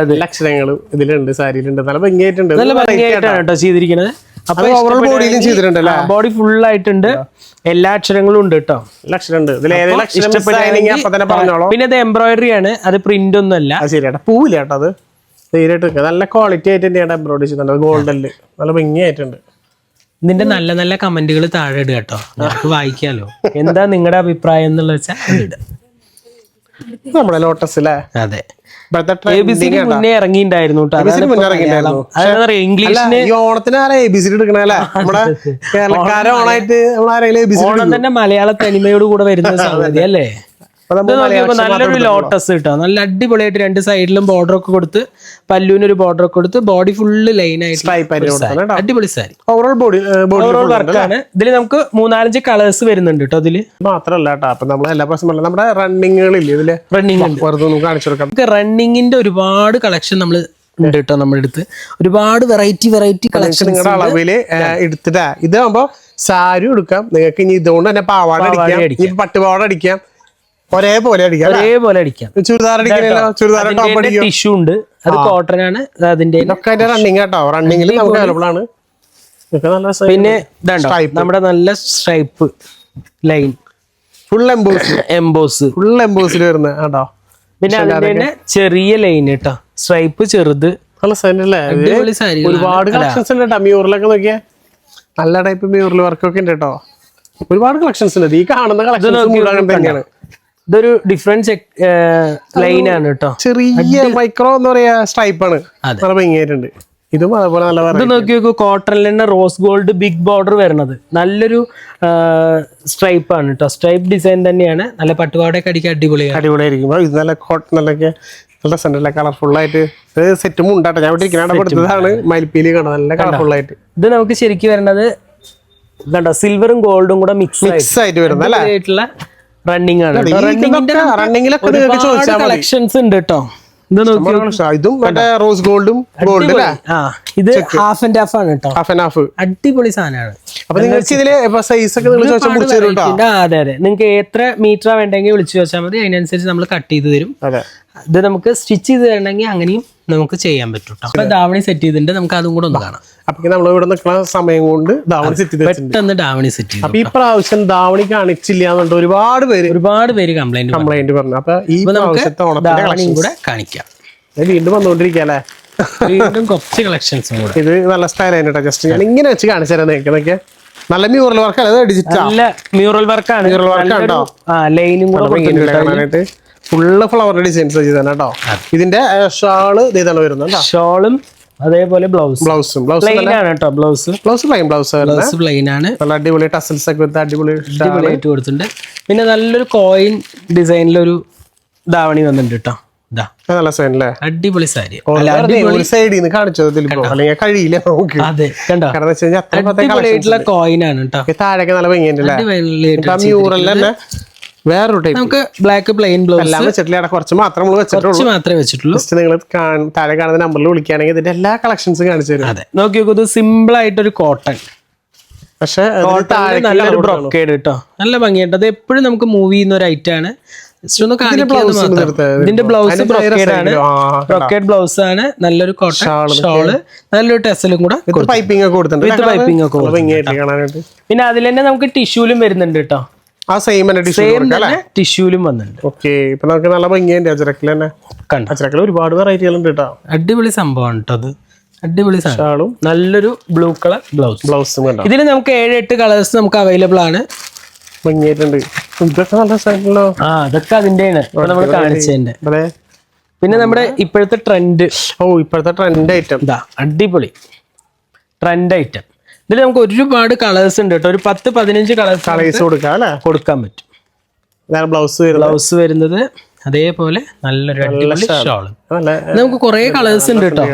അക്ഷരങ്ങളും ഇതിലുണ്ട്, സാരിയിലുണ്ട്. നല്ല ഭംഗിയായിട്ടുണ്ട്, നല്ല ഭംഗിയായിട്ടാണ് കേട്ടോ ചെയ്തിരിക്കുന്നത്. അപ്പൊ ഓവറോൾ ബോഡിയിലും ചെയ്തിട്ടുണ്ടല്ലേ? ബോഡി ഫുൾ ആയിട്ടുണ്ട്, എല്ലാ അക്ഷരങ്ങളും ഉണ്ട് കേട്ടോ. ലക്ഷണം ഉണ്ട് ഇതിൽ. ഏതെങ്കിലും അക്ഷരം മിസ്സായില്ലെങ്കിൽ അപ്പൊ തന്നെ പറഞ്ഞോളൂ. പിന്നെ ഇത് എംബ്രോയിഡറി ആണ്, അത് പ്രിന്റ് ഒന്നും അല്ല. ശരിയാട്ടാ, പൂവില്ല കേട്ടോ, അത് തീരായിട്ട് നല്ല ക്വാളിറ്റി ആയിട്ട് തന്നെയാണ് എംബ്രോയിഡറി ചെയ്തിട്ടുണ്ട്. ഗോൾഡനില് നല്ല ഭംഗിയായിട്ടുണ്ട്. ഇതിന്റെ നല്ല നല്ല കമന്റുകൾ താഴെ ഇടുക കേട്ടോ, നമുക്ക് വായിക്കാലോ. എന്താ നിങ്ങളുടെ അഭിപ്രായം എന്നുള്ള വെച്ചാൽ ഇടുക. നമ്മുടെ ലോട്ടസ് അല്ലേ? അതെ, ABCD മുന്നേ ഇറങ്ങിയിട്ടുണ്ടായിരുന്നു ഇംഗ്ലീഷിന്. ഈ ഓണത്തിന് ആരാ ABCD എടുക്കണല്ലേ? നമ്മുടെ കേരളക്കാരെ ഓണായിട്ട് നമ്മളാരെങ്കിലും ABCD ഓണം തന്നെ മലയാള തനിമയോട് കൂടെ വരുന്ന സംഗതി അല്ലേ? നല്ലൊരു ലോട്ടസ് കിട്ടോ, നല്ല അടിപൊളിയായിട്ട് രണ്ട് സൈഡിലും ബോർഡർ ഒക്കെ കൊടുത്ത്, പല്ലുവിന് ഒരു ബോർഡർ ഒക്കെ കൊടുത്ത്, ബോഡി ഫുള്ള് ലൈൻ ആയിട്ട് അടിപൊളി സാരി. ഓവറോൾ വർക്കാണ്. ഇതിൽ നമുക്ക് 4-5 കളേഴ്സ് വരുന്നുണ്ട് കേട്ടോ. ഇതില് മാത്രല്ല കേട്ടോ, അപ്പൊ നമ്മൾ എല്ലാ പ്രശ്നം നമ്മുടെ റണ്ണിങ്ങുകളില്ലേ, ഇതില് റണ്ണിങ് കാണിച്ചു കൊടുക്കാം. നമുക്ക് റണ്ണിങ്ങിന്റെ ഒരുപാട് കളക്ഷൻ നമ്മൾ ഉണ്ട് കേട്ടോ. നമ്മുടെ അടുത്ത് ഒരുപാട് വെറൈറ്റി കളക്ഷൻ നിങ്ങളുടെ അളവില് എടുത്തിട്ടാ. ഇതാകുമ്പോ സാരി എടുക്കാം നിങ്ങൾക്ക്. ഇനി ഇതുകൊണ്ട് തന്നെ പാവാട അടിക്കാം, പട്ടുപാവാട അടിക്കാം, ഒരേപോലെ അടിക്കാം. ചുരിദാർ ചുരിദാർ ടോപ്പ് അടിക്കാം. ടിഷ്യൂ ഉണ്ട്, അത് കോട്ടൺ ആണ്. അതിന്റെ റണ്ണിങ് കേട്ടോ, റണ്ണിങ്ങിൽ നമുക്ക് അവൈലബിൾ ആണ്. പിന്നെ നമ്മുടെ നല്ല സ്ട്രൈപ്പ് ലൈൻ, ഫുൾ എംബോസിൽ വരുന്ന കേട്ടോ. പിന്നെ അതിന്റെ തന്നെ ചെറിയ ലൈൻ കേട്ടോ, സ്ട്രൈപ്പ് ചെറുത്. ഒരുപാട് കളക്ഷൻസ് ഉണ്ട് കേട്ടോ. മ്യൂറിലൊക്കെ നോക്കിയാ നല്ല ടൈപ്പ് മ്യൂറൽ വർക്കൊക്കെ ഉണ്ട് കേട്ടോ. ഒരുപാട് കളക്ഷൻസ് ഉണ്ട്. ഈ കാണുന്ന കളക്ഷൻസ് തന്നെയാണ്. ഇതൊരു ഡിഫറെന്റ് ലൈൻ ആണ് കേട്ടോ, ചെറിയ മൈക്രോ എന്ന് പറയാ സ്ട്രൈപ്പ് ആണ്. നല്ല ഭംഗിയായിട്ടുണ്ട്. ഇതും അതുപോലെ നല്ല. ഇത് നോക്കി നോക്കൂ, കോട്ടണിൽ തന്നെ റോസ് ഗോൾഡ് ബിഗ് ബോർഡർ വരുന്നത്. നല്ലൊരു സ്ട്രൈപ്പ് ആണ് കേട്ടോ, സ്ട്രൈപ്പ് ഡിസൈൻ തന്നെയാണ്. നല്ല പട്ടുപാടൊക്കെ അടിക്കാൻ അടിപൊളിയായിരിക്കും. ഇത് നല്ല കോട്ടണിലൊക്കെ നല്ല സെന്ററിലെ കളർഫുൾ ആയിട്ട് സെറ്റും ഉണ്ടാട്ടോ. ഞാൻ എടുത്തതാണ് മയിൽപ്പീലി കാണാൻ നല്ല കളർഫുൾ ആയിട്ട്. ഇത് നമുക്ക് ശരിക്കും വരുന്നത് ഇതുണ്ടോ, സിൽവറും ഗോൾഡും കൂടെ മിക്സ് ആയിട്ട് വരുന്നത് ആയിട്ടുള്ള റണ്ണിങ് ആണ്. കളക്ഷൻസ് ഉണ്ട് കേട്ടോ. ഇതും റോസ് ഗോൾഡും ഇത് ഹാഫ് ആൻഡ് ഹാഫ് ആണ് കേട്ടോ. അടിപൊളി സാധനമാണ്. അപ്പൊ നിങ്ങൾക്ക് ഇതില് സൈസ് ഒക്കെ അതെ, നിങ്ങൾക്ക് എത്ര മീറ്റർ വേണ്ടെങ്കിൽ വിളിച്ചു ചോദിച്ചാൽ മതി, അതിനനുസരിച്ച് നമ്മൾ കട്ട് ചെയ്ത് തരും. ഇത് നമുക്ക് സ്റ്റിച്ച് ചെയ്ത് തരണമെങ്കിൽ അങ്ങനെയും നമുക്ക് ചെയ്യാൻ പറ്റും. അപ്പൊ ധാവണി സെറ്റ് ചെയ്തിട്ടുണ്ട്, നമുക്ക് അതും കൂടെ ഒന്ന് കാണാം. അപ്പൊ നമ്മൾ ഇവിടെ നിൽക്കുന്ന സമയം കൊണ്ട് ധാവണി സെറ്റ് പെട്ടെന്ന് ധാവണി സെറ്റ് ചെയ്തു. അപ്പൊ ഈ പ്രാവശ്യം ധാവണി കാണിച്ചില്ല എന്നുണ്ട് ഒരുപാട് പേര് കംപ്ലൈന്റ് പറഞ്ഞു. അപ്പൊ ഈ ധാവണിയും കൂടെ കാണിക്കാം. വീണ്ടും വന്നുകൊണ്ടിരിക്കല്ലേ, വീണ്ടും കുറച്ച് കളക്ഷൻസും കൂടെ. ഇത് നല്ല സ്റ്റൈൽ ആയിട്ടോ. ജസ്റ്റ് ഞാൻ ഇങ്ങനെ വെച്ച് കാണിച്ചു തരാം നിങ്ങൾക്ക്. നല്ല മ്യൂറൽ വർക്ക് അല്ലേ, ഡിജിറ്റൽ നല്ല മ്യൂറൽ വർക്കാണ്. ലൈനും കൂടെ ഫുള്ള് ഫ്ലവർ ഡിസൈൻസ് ചെയ്താണ് കേട്ടോ. ഇതിന്റെ ഷാള് ഇതാണ് വരുന്നത്. ഷോളും അതേപോലെ ബ്ലൗസും പ്ലെയിൻ ആണ് കേട്ടോ. ബ്ലൗസ് പ്ലെയിൻ ആണ്. നല്ല അടിപൊളി ടസൽസ് ഒക്കെ അടിപൊളിയായിട്ട് കൊടുത്തിട്ടുണ്ട്. പിന്നെ നല്ലൊരു കോയിൻ ഡിസൈനിലൊരു ധാവണി വന്നിട്ടുണ്ട് കേട്ടോ. നല്ല സൈൻ അല്ലേ, അടിപൊളി സാരി. സൈഡിൽ നിന്ന് കാണിച്ചത് അല്ലെങ്കിൽ കഴിയില്ല നമുക്ക്. അതെ കണ്ടോ, അടിപൊളിയായിട്ടുള്ള കോയിൻ ആണ് കേട്ടോ. താഴേക്ക് നല്ല ഭംഗിയുണ്ടല്ലേ. മ്യൂറൽ തന്നെ വേറൊരു ടൈപ്പ്. നമുക്ക് ബ്ലാക്ക് പ്ലെയിൻ ബ്ലൗസ് എല്ലാം വെച്ചിട്ടില്ല, കുറച്ച് മാത്രമേ വെച്ചിട്ടുള്ളൂ. നിങ്ങൾ താഴെ കാണുന്ന നമ്പറിൽ വിളിക്കുകയാണെങ്കിൽ ഇതിന്റെ എല്ലാ കളക്ഷൻസും കാണിച്ചു തരും. അതെ, നോക്കി നോക്കൂ, ഇത് സിമ്പിൾ ആയിട്ടൊരു കോട്ടൺ. പക്ഷെ നല്ലൊരു ബ്രൊക്കേഡ് കേട്ടോ, നല്ല ഭംഗിയായിട്ട്. അത് എപ്പോഴും നമുക്ക് മൂവ് ചെയ്യുന്ന ഒരു ഐറ്റം ആണ്. ഇതിന്റെ ബ്ലൗസ് ബ്രൊക്കേഡ് ആണ്, ബ്രൊക്കേഡ് ബ്ലൗസ് ആണ്. നല്ലൊരു കോട്ടൺ ഷോള്, നല്ലൊരു ടെസലും കൂടെ പൈപ്പിംഗ് ഒക്കെ കൊടുത്തിട്ടുണ്ട്. പിന്നെ അതിൽ തന്നെ നമുക്ക് ടിഷ്യൂലും വരുന്നുണ്ട് കേട്ടോ. ആ സെയിം ടിഷ്യൂലും വന്നിട്ടുണ്ട്. ഓക്കെ, ഇപ്പൊ നമുക്ക് നല്ല ഭംഗിയുണ്ട്. അജരക്കിൽ തന്നെ അജരക്കിൽ ഒരുപാട് വെറൈറ്റികളുണ്ട് കേട്ടോ. അടിപൊളി സംഭവമാണ് കേട്ടോ അത്. അടിപൊളി സാധനം. നല്ലൊരു ബ്ലൂ കളർ ബ്ലൗസും. ഇതിൽ നമുക്ക് 7-8 കളേഴ്സ് നമുക്ക് അവൈലബിൾ ആണ്. ഭംഗിയായിട്ടുണ്ട്. ഇതൊക്കെ നല്ല സാധനങ്ങളോ. അതൊക്കെ അതിന്റെയാണ് നമ്മൾ കാണിച്ചതിന്റെ. പിന്നെ നമ്മുടെ ഇപ്പോഴത്തെ ട്രെൻഡ്, ഇപ്പോഴത്തെ ട്രെൻഡ് ഐറ്റം അടിപൊളി ട്രെൻഡ് ഐറ്റം. ഇതിൽ നമുക്ക് ഒരുപാട് കളേഴ്സ് ഉണ്ട് കേട്ടോ. ഒരു 10-15 കളേഴ്സ് കൊടുക്കാൻ പറ്റും. ബ്ലൗസ് വരുന്നത് അതേപോലെ നല്ലൊരു അടിപൊളി ഷോള്. നമുക്ക് കുറെ കളേഴ്സ് ഉണ്ട് കേട്ടോ.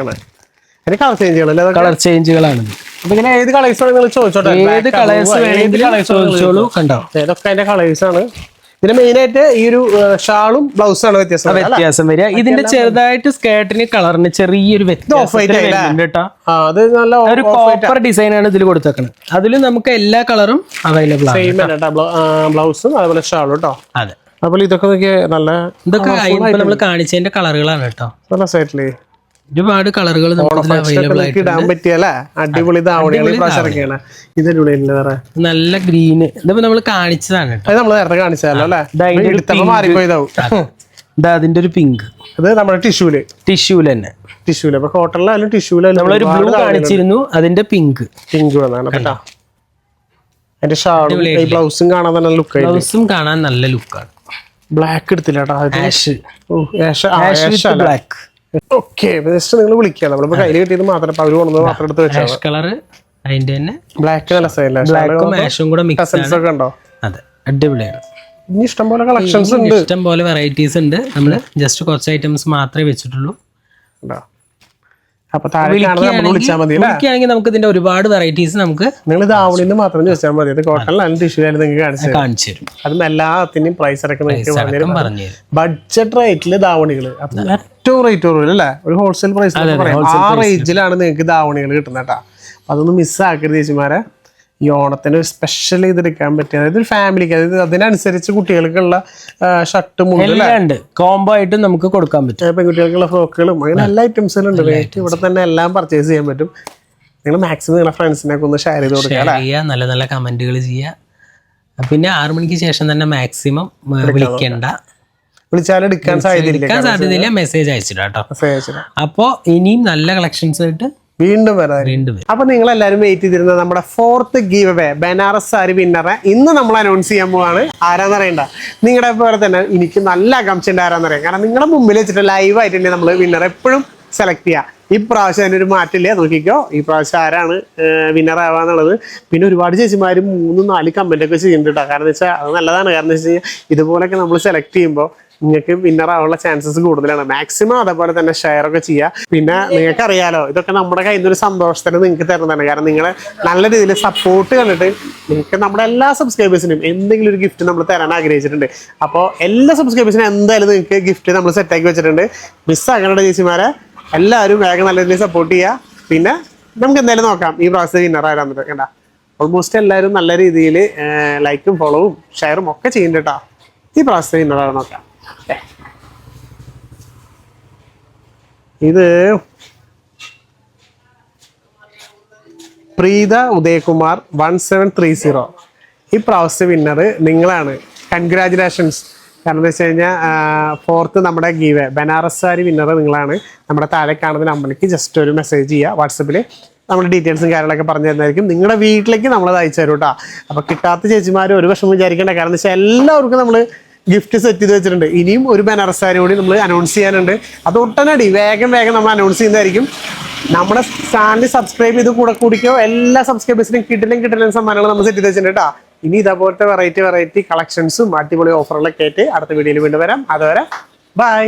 കളർ ചേഞ്ചുകളാണ്. ഏത് കളേഴ്സ് ഏത് കളേഴ്സ് വേണമെങ്കിലും ചോദിച്ചോളൂ. കണ്ടോ, ഇതൊക്കെ അതിന്റെ കളേഴ്സ് ആണ്. ഇതിന് മെയിൻ ആയിട്ട് ഈ ഒരു ഷാളും ബ്ലൗസാണ് വ്യത്യാസം വരിക. ഇതിന്റെ ചെറുതായിട്ട് സ്കേർട്ടിന് കളറിന് ചെറിയൊരു ഒരു കോപ്പർ ഡിസൈൻ ആണ് ഇതിൽ കൊടുത്തേക്കുന്നത്. അതിൽ നമുക്ക് എല്ലാ കളറും അവൈലബിൾ ആണ്. ബ്ലൗസും അതുപോലെ ഷാളും കേട്ടോ. അതെ, അതുപോലെ ഇതൊക്കെ നല്ല ഇതൊക്കെ നമ്മൾ കാണിച്ചതിന്റെ കളറുകളാണ് കേട്ടോ. നല്ല സൈറ്റില് ഒരുപാട് കളറുകൾ അവൈലബിൾ ആയിട്ട് ഇടാൻ പറ്റിയല്ലേ അടിപൊളി ധാവണികൾ ഈ പ്രാവശ്യം ഇറക്കിയാണ്. ഇതിനുള്ളിൽ വേറെ നല്ല ഗ്രീന് ഇതിപ്പോ നമ്മൾ കാണിച്ചതാണ് കേട്ടോ. അത് നമ്മൾ നേരത്തെ കാണിച്ചതല്ലോ അല്ലേ? എടുത്തപ്പോ മാറിപ്പോയതാവും. അതിന്റെ ഒരു പിങ്ക്, അത് നമ്മുടെ ടിഷ്യൂല് തന്നെ അപ്പൊ കോട്ടണിലായാലും ടിഷ്യൂലായാലും നമ്മളൊരു ബ്ലൂ കാണിച്ചിരുന്നു, അതിന്റെ പിങ്ക് വന്നാണ് കേട്ടോ. അതിന്റെ ഷാളും ഈ ബ്ലൗസും കാണാൻ തന്നെ ലുക്ക് ആയി. ബ്ലൗസും കാണാൻ നല്ല ലുക്കാണ്. ബ്ലാക്ക് എടുത്തില്ല കേട്ടോ. ബ്ലാക്ക്. ഓക്കെ ജസ്റ്റ് നിങ്ങൾ വിളിക്കുക, നമ്മളിപ്പോ കയ്യിൽ കിട്ടിയത് മാത്രം അവര് കൊണ്ടുവന്നത് മാത്രം എടുത്ത് വെച്ചാൽ കളർ അതിന്റെ തന്നെ ബ്ലാക്ക് നല്ല ബ്ലാക്കും ആഷും കൂടെ മിക്സ് ഒക്കെ ഉണ്ടോ? അതെ, അടിപൊളിയാണ്. ഇനി ഇഷ്ടം പോലെ കളക്ഷൻസ് ഉണ്ട്, ഇഷ്ടം പോലെ വെറൈറ്റീസ് ഉണ്ട്. നമ്മള് ജസ്റ്റ് കുറച്ച് ഐറ്റംസ് മാത്രമേ വെച്ചിട്ടുള്ളൂ. അപ്പൊ വിളിച്ചാൽ മതി. വിളിക്കുകയാണെങ്കിൽ നമുക്ക് ഇതിന്റെ ഒരുപാട് വെറൈറ്റീസ് നമുക്ക് നിങ്ങൾ ധാവണിന്ന് മാത്രം ചോദിച്ചാൽ മതി. അത് കോട്ടണിലാണ് ടിഷ്യൂ ആയാലും നിങ്ങൾക്ക് കാണിച്ചു തരും. അതും എല്ലാത്തിനും പ്രൈസ് ഇറക്കുന്ന ബഡ്ജറ്റ് റേറ്റില് ധാവണികൾ ഏറ്റവും റേറ്റ് കുറവില്ല അല്ലേ? ഒരു ഹോൾസെയിൽ പ്രൈസ് ആ റേഞ്ചിലാണ് നിങ്ങൾക്ക് ധാവണികൾ കിട്ടുന്നത് കേട്ടോ. അതൊന്നും മിസ്സാക്കരുത് ചേച്ചിമാരെ. ഈ ഓണത്തിന് സ്പെഷ്യൽ ചെയ്തെടുക്കാൻ പറ്റിയ, അതായത് ഒരു ഫാമിലിക്ക്, അതായത് അതിനനുസരിച്ച് കുട്ടികൾക്കുള്ള ഷർട്ടും കോംബോ ആയിട്ട് നമുക്ക് കൊടുക്കാൻ പറ്റും. പെൺകുട്ടികൾക്കുള്ള ഫ്രോക്കുകളും അങ്ങനെ എല്ലാ ഐറ്റംസുകളും ഉണ്ട്. ഇവിടെ തന്നെ എല്ലാം പർച്ചേസ് ചെയ്യാൻ പറ്റും. നിങ്ങൾ മാക്സിമം നിങ്ങളുടെ ഫ്രണ്ട്സിനൊക്കെ ഒന്ന് ഷെയർ ചെയ്ത് കൊടുക്കുക, നല്ല നല്ല കമന്റുകൾ ചെയ്യുക. പിന്നെ 6 മണിക്ക് ശേഷം തന്നെ മാക്സിമം വിളിക്കണ്ട, വിളിച്ചാലും എടുക്കാൻ സാധ്യതയില്ല. മെസ്സേജ് അയച്ചിട്ടാ. അപ്പൊ ഇനിയും നല്ല കളക്ഷൻസ് ആയിട്ട് വീണ്ടും വരാം. അപ്പൊ നിങ്ങൾ എല്ലാവരും വെയിറ്റ് ചെയ്തിരുന്ന നമ്മുടെ 4th give away Banaras sari വിന്നറെ ഇന്ന് നമ്മൾ അനൗൺസ് ചെയ്യാൻ പോവാണ്. ആരാന്നറിയണ്ട, നിങ്ങളുടെ പോലെ തന്നെ എനിക്ക് നല്ല ആകാംക്ഷ ഉണ്ട് ആരാന്നറിയാം. കാരണം നിങ്ങളുടെ മുമ്പിൽ വെച്ചിട്ട് ലൈവ് ആയിട്ട് നമ്മൾ വിന്നർ എപ്പോഴും സെലക്ട് ചെയ്യുക. ഈ പ്രാവശ്യം അതിനൊരു മാറ്റില്ല, നോക്കിക്കോ ഈ പ്രാവശ്യം ആരാണ് വിന്നർ ആവാന്നുള്ളത്. പിന്നെ ഒരുപാട് ചേച്ചിമാരും 3-4 കമന്റ് ഒക്കെ ചെയ്യുന്നുണ്ട് കേട്ടോ. കാരണം എന്ന് വെച്ചാൽ അത് നല്ലതാണ്. കാരണം എന്ന് വെച്ച് കഴിഞ്ഞാൽ ഇതുപോലൊക്കെ നമ്മൾ സെലക്ട് ചെയ്യുമ്പോൾ നിങ്ങൾക്ക് വിന്നർ ആവാനുള്ള ചാൻസസ് കൂടുതലാണ്. മാക്സിമം അതേപോലെ തന്നെ ഷെയർ ഒക്കെ ചെയ്യുക. പിന്നെ നിങ്ങൾക്ക് അറിയാലോ, ഇതൊക്കെ നമ്മുടെ കയ്യിൽ നിന്നൊരു സന്തോഷത്തിന് നിങ്ങൾക്ക് തരുന്നതാണ്. കാരണം നിങ്ങൾ നല്ല രീതിയിൽ സപ്പോർട്ട് കണ്ടിട്ട് നിങ്ങൾക്ക് നമ്മുടെ എല്ലാ സബ്സ്ക്രൈബേഴ്സിനും എന്തെങ്കിലും ഒരു ഗിഫ്റ്റ് നമ്മൾ തരാൻ ആഗ്രഹിച്ചിട്ടുണ്ട്. അപ്പോൾ എല്ലാ സബ്സ്ക്രൈബേഴ്സിനും എന്തായാലും നിങ്ങൾക്ക് ഗിഫ്റ്റ് നമ്മൾ സെറ്റാക്കി വെച്ചിട്ടുണ്ട്. മിസ്സാക്കണ്ട ചേച്ചിമാരെ, എല്ലാവരും വേഗം നല്ല രീതിയിൽ സപ്പോർട്ട് ചെയ്യുക. പിന്നെ നമുക്ക് എന്തായാലും നോക്കാം ഈ പ്രാവശ്യത്തെ വിന്നർ ആരാന്നിട്ട്. കണ്ട ഓൾമോസ്റ്റ് എല്ലാവരും നല്ല രീതിയിൽ ലൈക്കും ഫോളോവും ഷെയറും ഒക്കെ ചെയ്യുന്നുണ്ട് കേട്ടോ. ഈ പ്രാവശ്യത്തെ വിന്നർ ആരാ നോക്കാം. ഇത് പ്രീത ഉദയകുമാർ 1730. ഈ പ്രാവശ്യത്തെ വിന്നർ നിങ്ങളാണ്. കൺഗ്രാജുലേഷൻസ്. കാരണം എന്താ വെച്ച് കഴിഞ്ഞാൽ 4th നമ്മുടെ ഗീവ് ബനാറസ് സാരി വിന്നർ നിങ്ങളാണ്. നമ്മുടെ താഴെ കാണുന്ന നമ്പറിലേക്ക് ജസ്റ്റ് ഒരു മെസ്സേജ് ചെയ്യുക. വാട്സപ്പിൽ നമ്മുടെ ഡീറ്റെയിൽസും കാര്യങ്ങളൊക്കെ പറഞ്ഞു തരുന്നതായിരിക്കും. നിങ്ങളുടെ വീട്ടിലേക്ക് നമ്മളത് അയച്ചു തരും കേട്ടോ. അപ്പോൾ കിട്ടാത്ത ചേച്ചിമാർ ഒരു വിഷമം വിചാരിക്കേണ്ട. കാരണം എന്താ വെച്ചാൽ എല്ലാവർക്കും നമ്മൾ ഗിഫ്റ്റ് സെറ്റ് ചെയ്ത് വെച്ചിട്ടുണ്ട്. ഇനിയും ഒരു ബനാറസ് സാരി കൂടി നമ്മൾ അനൗൺസ് ചെയ്യാനുണ്ട്. അത് ഒട്ടനടി വേഗം നമ്മൾ അനൗൺസ് ചെയ്യുന്നതായിരിക്കും. നമ്മുടെ ചാനൽ സബ്സ്ക്രൈബ് ചെയ്ത് കൂടിക്കോ. എല്ലാ സബ്സ്ക്രൈബേഴ്സിനും കിട്ടില്ല സമ്മാനങ്ങൾ നമ്മൾ സെറ്റ് ചെയ്ത് വെച്ചിട്ടുണ്ട് കേട്ടോ. ഇനി ഇതേപോലത്തെ വെറൈറ്റി കളക്ഷൻസും അടിപൊളി ഓഫറുകളൊക്കെ ആയിട്ട് അടുത്ത വീഡിയോയിൽ വീണ്ടും വരാം. അതുവരെ ബൈ.